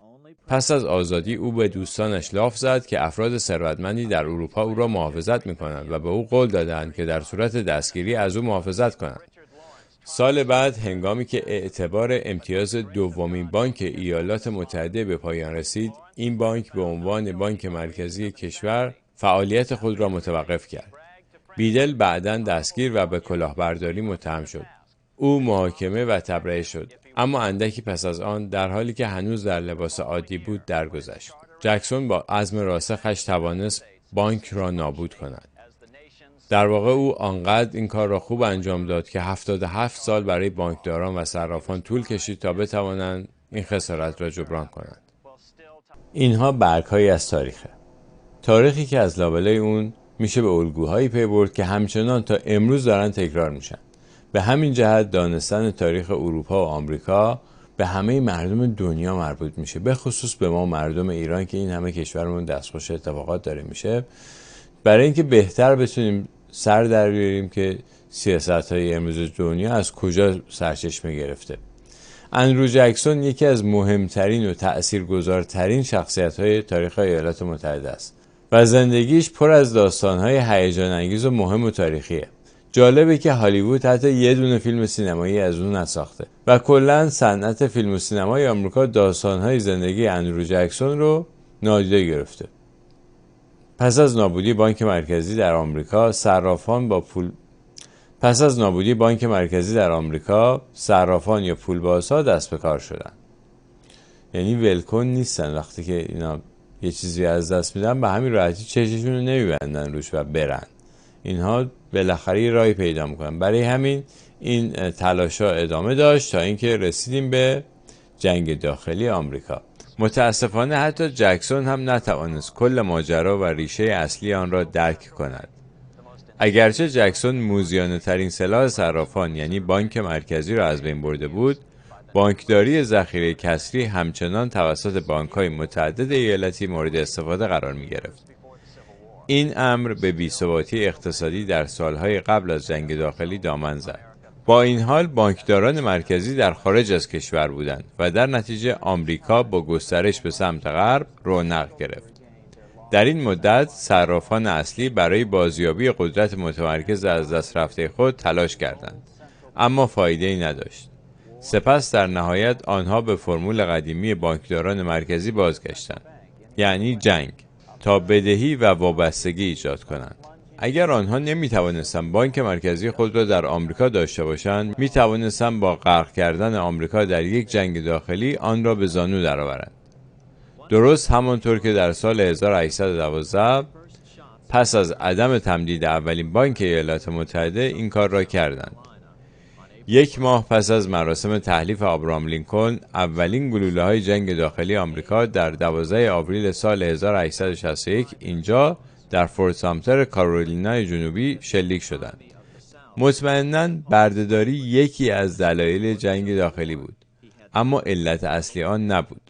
پس از آزادی او به دوستانش لاف زد که افراد ثروتمندی در اروپا او را محافظت می‌کنند و به او قول دادند که در صورت دستگیری از او محافظت کنند. سال بعد هنگامی که اعتبار امتیاز دومین بانک ایالات متحده به پایان رسید، این بانک به عنوان بانک مرکزی کشور فعالیت خود را متوقف کرد. بیدل بعداً دستگیر و به کلاهبرداری متهم شد. او محاکمه و تبرئه شد، اما اندکی پس از آن در حالی که هنوز در لباس عادی بود درگذشت. جکسون با عزم راسخش توانست بانک را نابود کند. در واقع او آنقدر این کار را خوب انجام داد که 77 سال برای بانکداران و صرافان طول کشید تا بتوانند این خسارت را جبران کنند. اینها برگ‌هایی از تاریخه. تاریخی که از لابلای اون میشه به الگوهایی پی برد که همچنان تا امروز دارن تکرار میشن. به همین جهت دانستن تاریخ اروپا و آمریکا به همه مردم دنیا مربوط میشه، به خصوص به ما مردم ایران که این همه کشورمون دستخوش اتفاقات داره میشه، برای اینکه بهتر بتونیم سر در بیاریم که سیاست‌های امروز دنیا از کجا سرچشمه گرفته. اندرو جکسون یکی از مهمترین و تأثیرگذارترین شخصیت‌های تاریخ ایالات متحده است و زندگیش پر از داستان‌های هیجان انگیز و مهم و تاریخیه. جالبه که هالیوود حتی یه دونه فیلم سینمایی از اون نساخته و کلاً صنعت فیلم و سینمای آمریکا داستان‌های زندگی اندرو جکسون رو نادیده گرفته. پس از نابودی بانک مرکزی در آمریکا، صرافان یا پولبازها دست به کار شدن. یعنی ولکن نیستن، وقتی که اینا یه چیزی از دست میدن به همین راحتی چششون رو نمیبندن روش و برن. اینها بالاخره راهی پیدا میکنن. برای همین این تلاشا ادامه داشت تا اینکه رسیدیم به جنگ داخلی آمریکا. متاسفانه حتی جکسون هم نتوانست کل ماجرا و ریشه اصلی آن را درک کند. اگرچه جکسون موذیانه ترین سلاح صرافان یعنی بانک مرکزی را از بین برده بود، بانکداری ذخیره کسری همچنان توسط بانک‌های متعدد ایالتی مورد استفاده قرار می‌گرفت. این امر به بی‌ثباتی اقتصادی در سالهای قبل از جنگ داخلی دامن زد. با این حال بانکداران مرکزی در خارج از کشور بودند و در نتیجه آمریکا با گسترش به سمت غرب رونق گرفت. در این مدت صرافان اصلی برای بازیابی قدرت متمرکز از دست رفته خود تلاش کردند، اما فایده‌ای نداشت. سپس در نهایت آنها به فرمول قدیمی بانکداران مرکزی بازگشتند، یعنی جنگ، تا بدهی و وابستگی ایجاد کنند. اگر آنها نمیتوانستند بانک مرکزی خود را در آمریکا داشته باشند، میتوانستند با غرق کردن آمریکا در یک جنگ داخلی آن را به زانو درآورند. درست همانطور که در سال 1812 پس از عدم تمدید اولین بانک ایالات متحده این کار را کردند. 1 ماه پس از مراسم تحلیف ابراهام لینکلن، اولین گلوله‌های جنگ داخلی آمریکا در 12 آوریل سال 1861 اینجا در فورت سامتر کارولینای جنوبی شلیک شدند. مطمئناً بردهداری یکی از دلایل جنگ داخلی بود، اما علت اصلی آن نبود.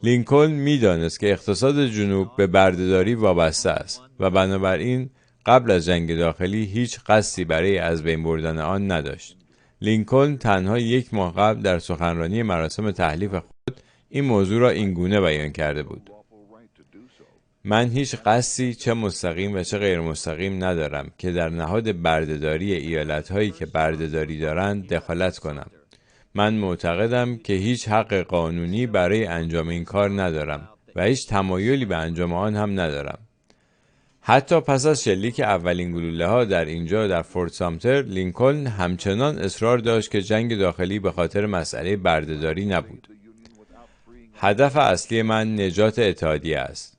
لینکلن می‌دانست که اقتصاد جنوب به بردهداری وابسته است و بنابراین قبل از جنگ داخلی هیچ قصدی برای از بین بردن آن نداشت. لینکلن تنها 1 ماه قبل در سخنرانی مراسم تحلیف خود این موضوع را اینگونه بیان کرده بود: من هیچ قصدی چه مستقیم و چه غیر مستقیم ندارم که در نهاد بردهداری ایالت‌هایی که بردهداری دارند دخالت کنم. من معتقدم که هیچ حق قانونی برای انجام این کار ندارم و هیچ تمایلی به انجام آن هم ندارم. حتی پس از شلیک اولین گلوله‌ها در اینجا در فورت سامتر، لینکلن همچنان اصرار داشت که جنگ داخلی به خاطر مسئله بردهداری نبود. هدف اصلی من نجات اتحادیه است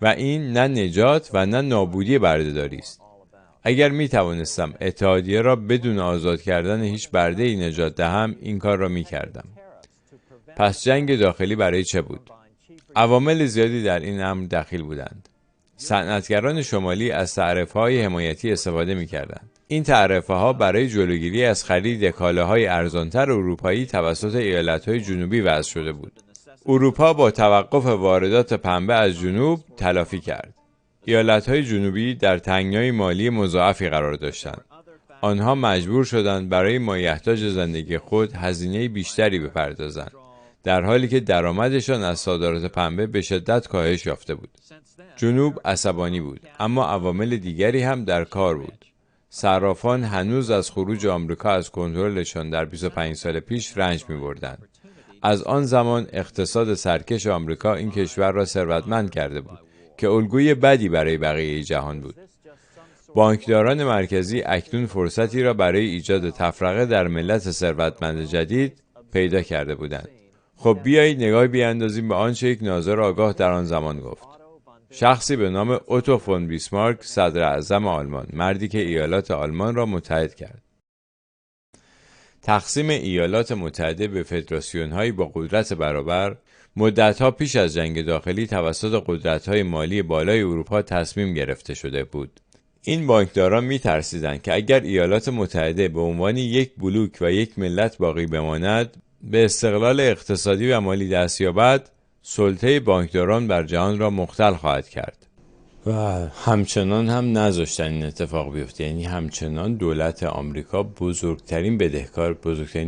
و این نه نجات و نه نابودی بردهداری است. اگر می توانستم اتحادیه را بدون آزاد کردن هیچ برده‌ای نجات دهم، این کار را می کردم. پس جنگ داخلی برای چه بود؟ عوامل زیادی در این امر دخیل بودند. صنعتگران شمالی از تعرفه‌های حمایتی استفاده می‌کردند. این تعرفه‌ها برای جلوگیری از خرید کالاهای ارزانتر اروپایی توسط ایالت‌های جنوبی وضع شده بود. اروپا با توقف واردات پنبه از جنوب تلافی کرد. ایالت‌های جنوبی در تنگنای مالی مضاعفی قرار داشتند. آنها مجبور شدند برای مایحتاج زندگی خود هزینه بیشتری بپردازند، در حالی که درآمدشان از صادرات پنبه به شدت کاهش یافته بود. جنوب عصبانی بود، اما عوامل دیگری هم در کار بود. صرافان هنوز از خروج آمریکا از کنترلشان در 25 سال پیش رنج می‌بردند. از آن زمان اقتصاد سرکش آمریکا این کشور را ثروتمند کرده بود که الگوی بدی برای بقیه جهان بود. بانکداران مرکزی اکنون فرصتی را برای ایجاد تفرقه در ملت ثروتمند جدید پیدا کرده بودند. خب بیایید نگاهی بیاندازیم به آنچه یک ناظر آگاه در آن زمان گفت. شخصی به نام اوتو فون بیسمارک، صدر اعظم آلمان، مردی که ایالات آلمان را متحد کرد. تقسیم ایالات متحده به فدراسیون‌هایی با قدرت برابر مدت‌ها پیش از جنگ داخلی توسط قدرت‌های مالی بالای اروپا تصمیم گرفته شده بود. این بانکداران می‌ترسیدند که اگر ایالات متحده به عنوان یک بلوک و یک ملت باقی بماند، به استقلال اقتصادی و مالی دست یابد، سلطه بانکداران بر جهان را مختل خواهد کرد. و همچنان هم نذاشتن این اتفاق بیفته. یعنی همچنان دولت آمریکا بزرگترین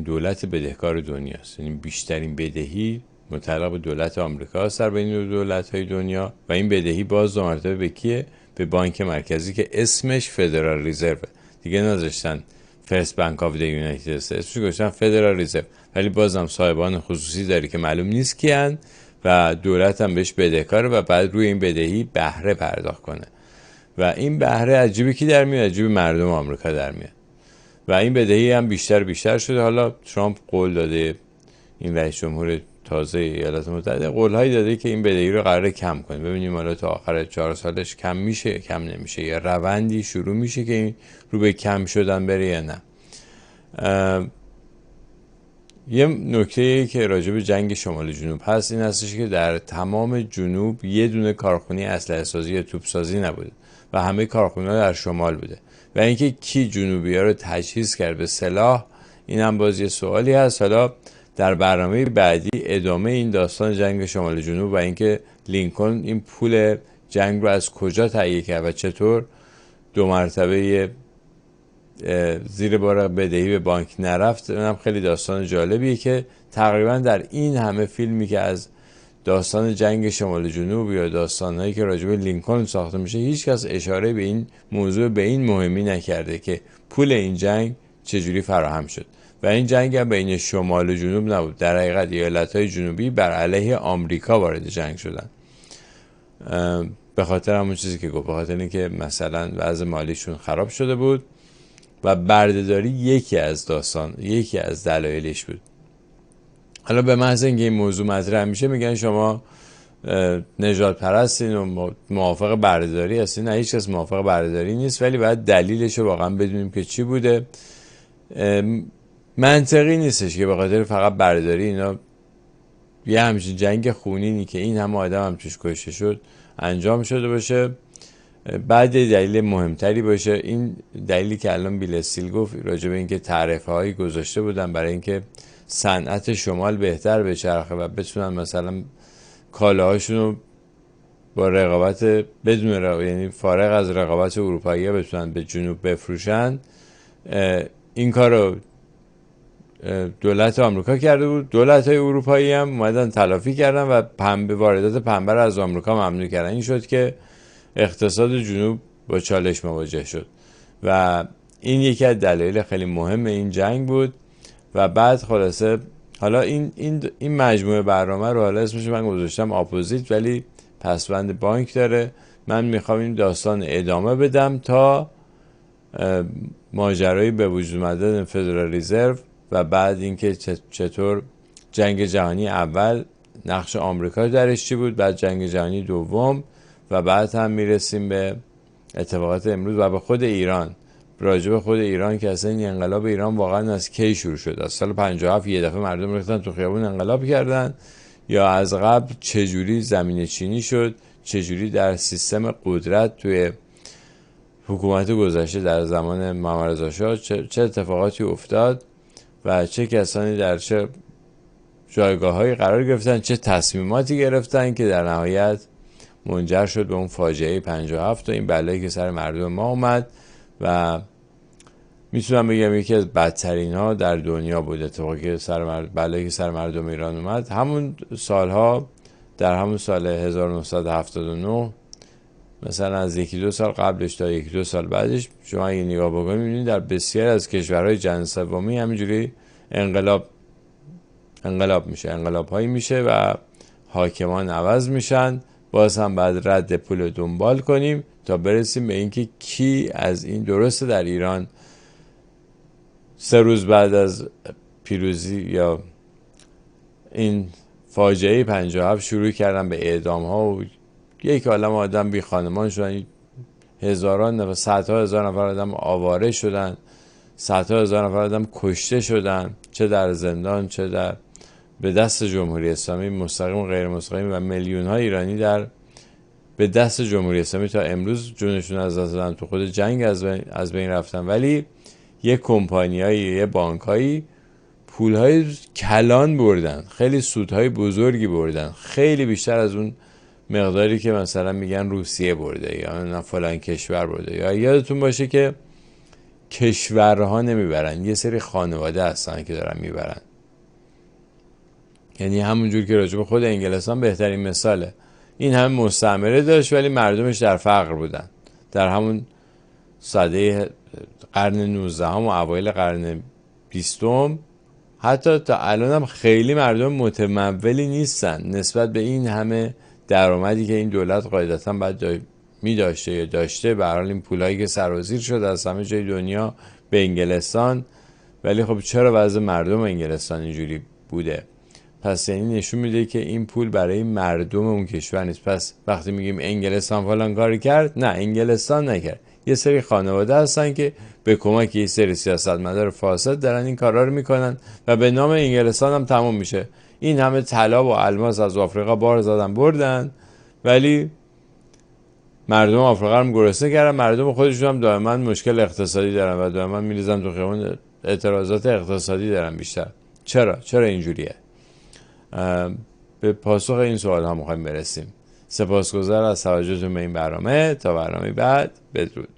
دولت بدهکار دنیاست. یعنی بیشترین بدهی متعلق به دولت آمریکا است در بین دولت‌های دنیا و این بدهی باز دو مرتبه به کیه؟ به بانک مرکزی که اسمش فدرال ریزرو. دیگه نذاشتن فرست بانک آف دی یونایتد استیتس، اسمش گذاشتن فدرال ریزرو، ولی بازم صاحبان خصوصی داره که معلوم نیست کیان و دولت هم بهش بدهکاره و بعد روی این بدهی بهره پرداخت کنه و این بهره عجیبی کی در میاد؟ عجیبی مردم آمریکا در میاد و این بدهی هم بیشتر شده. حالا ترامپ قول داده، این رئیس جمهور تازه ایالات متحده قولهایی داده که این بدهی رو قراره کم کنه. ببینیم حالا تا آخر 4 سالش کم میشه کم نمیشه، یا روندی شروع میشه که این رو به کم شدن بره یا نه. یه نکته که راجع به جنگ شمال جنوب هست این هستش که در تمام جنوب یه دونه کارخونه اسلحه سازی یا توپ سازی نبوده و همه کارخونه‌ها در شمال بوده و اینکه کی جنوبی‌ها رو تجهیز کرد به سلاح، این هم باز یه سوالی هست. حالا در برنامه بعدی ادامه این داستان جنگ شمال جنوب و اینکه لینکلن این پول جنگ رو از کجا تهیه کرد و چطور 2 مرتبه زیر بار بدهی به بانک نرفت، اونم خیلی داستان جالبیه که تقریبا در این همه فیلمی که از داستان جنگ شمال جنوب یا داستانهایی که راجع به لینکلن ساخته میشه هیچ کس اشاره به این موضوع به این مهمی نکرده که پول این جنگ چجوری فراهم شد و این جنگ هم بین شمال و جنوب نبود. در حقیقت ایالت‌های جنوبی بر علیه آمریکا وارد جنگ شدن به خاطر همون چیزی که گفت، به خاطر اینکه مثلا وضع مالیشون خراب شده بود و بردهداری یکی از دلایلش بود. حالا به محض اینکه این موضوع مطرح میشه میگن شما نژاد پرستین و موافق بردهداری هستین. نه، هیچ کس موافق بردهداری نیست، ولی باید دلیلش رو واقعا بدونیم که چی بوده. منطقی نیستش که به خاطر فقط بردهداری اینا یه همچین جنگ خونینی که این همه آدم هم توش کشته شد انجام شده باشه. بعد دلیل مهمتری باشه، این دلیلی که الان بیل استیل گفت راجع به اینکه تعرفه هایی گذاشته بودن برای اینکه صنعت شمال بهتر بچرخه و بتونن مثلا کالاهاشون رو با رقابت یعنی فارغ از رقابت اروپایی ها بتونن به جنوب بفروشن. این کار رو دولت آمریکا کرده بود. دولت‌های اروپایی هم اومدن تلافی کردن و واردات پنبه رو از آمریکا ممنوع کردن. این شد که اقتصاد جنوب با چالش مواجه شد و این یکی از دلایل خیلی مهم این جنگ بود. و بعد خلاصه حالا این مجموعه برنامه رو حالا اسمش من گذاشتم اپوزیت، ولی پسوند بانک داره. من میخوام این داستان ادامه بدم تا ماجرایی به وجود اومدن فدرال ریزرو و بعد اینکه چطور جنگ جهانی اول نقش آمریکا درش چی بود، بعد جنگ جهانی دوم و بعد هم میرسیم به اتفاقات امروز و به خود ایران. راجع به خود ایران که اصلا این انقلاب ایران واقعا از کی شروع شد؟ از سال 57 یه دفعه مردم ریختن تو خیابون انقلاب کردن، یا از قبل چجوری زمین چینی شد، چجوری در سیستم قدرت توی حکومت گذشته در زمان محمد رضا شاه چه اتفاقاتی افتاد و چه کسانی در چه جایگاه‌هایی قرار گرفتن، چه تصمیماتی گرفتن که در نهایت منجر شد به اون فاجعه 57 و این بلایی که سر مردم ما اومد و میتونم بگم یکی از بدترین ها در دنیا بود. اتفاقی که بلایی که سر مردم ایران اومد همون سالها، در همون سال 1979 مثلا از 1-2 سال قبلش تا 1-2 سال بعدش شما اگه نگاه بکنید می‌بینید در بسیار از کشورهای جهان سومی همینجوری انقلاب میشه، انقلاب هایی میشه و حاکمان عوض میشن باز هم بعد رد پول رو دنبال کنیم تا برسیم به اینکه کی از این، درسته در ایران 3 روز بعد از پیروزی یا این فاجعه 57 شروع کردن به اعدام ها و یک عالم آدم بی خانمان شدن، هزاران نفر، صدها هزار نفر آدم آواره شدن، صدها هزار نفر آدم کشته شدن، چه در زندان چه در به دست جمهوری اسلامی مستقیم و غیر مستقیم، و میلیون ها ایرانی به دست جمهوری اسلامی تا امروز جونشون از دست دادن، تو خود جنگ از بین رفتن. ولی یه کمپانیایی، یه بانکایی پولهای کلان بردن، خیلی سودهای بزرگی بردن، خیلی بیشتر از اون مقداری که مثلا میگن روسیه برده یا فلان کشور برده. یا یادتون باشه که کشورها نمیبرن، یه سری خانواده هستن که دارن میبرن. یعنی همونجور که راجب خود انگلستان بهترین مثاله، این هم مستعمره داشت ولی مردمش در فقر بودن. در همون سده قرن 19 و اوایل قرن 20 حتی تا الان هم خیلی مردم متمولی نیستن نسبت به این همه درآمدی که این دولت قاعدتا باید می داشته یا داشته. به هر حال این پولایی که سرازیر شده از همه جای دنیا به انگلستان، ولی خب چرا وضع مردم انگلستان اینجوری بوده؟ پس یعنی نشون میده که این پول برای مردم اون کشور نیست. پس وقتی میگیم انگلستان فلان کاری کرد، نه، انگلستان نکرد. یه سری خانواده هستن که به کمک یه سری سیاستمدار فاسد دارن این کارا رو میکنن و به نام انگلستان هم تموم میشه. این همه طلا و الماس از آفریقا بار زدن بردن، ولی مردم آفریقا رو گرسنه کردن. مردم خودشون هم دائما مشکل اقتصادی دارن و دائما میریزن تو خیابون، اعتراضات اقتصادی دارن بیشتر. چرا اینجوریه؟ به پاسخ این سوال ها میخوایم برسیم. سپاسگزار از توجهتون به این برنامه. تا برنامه بعد، بدرود.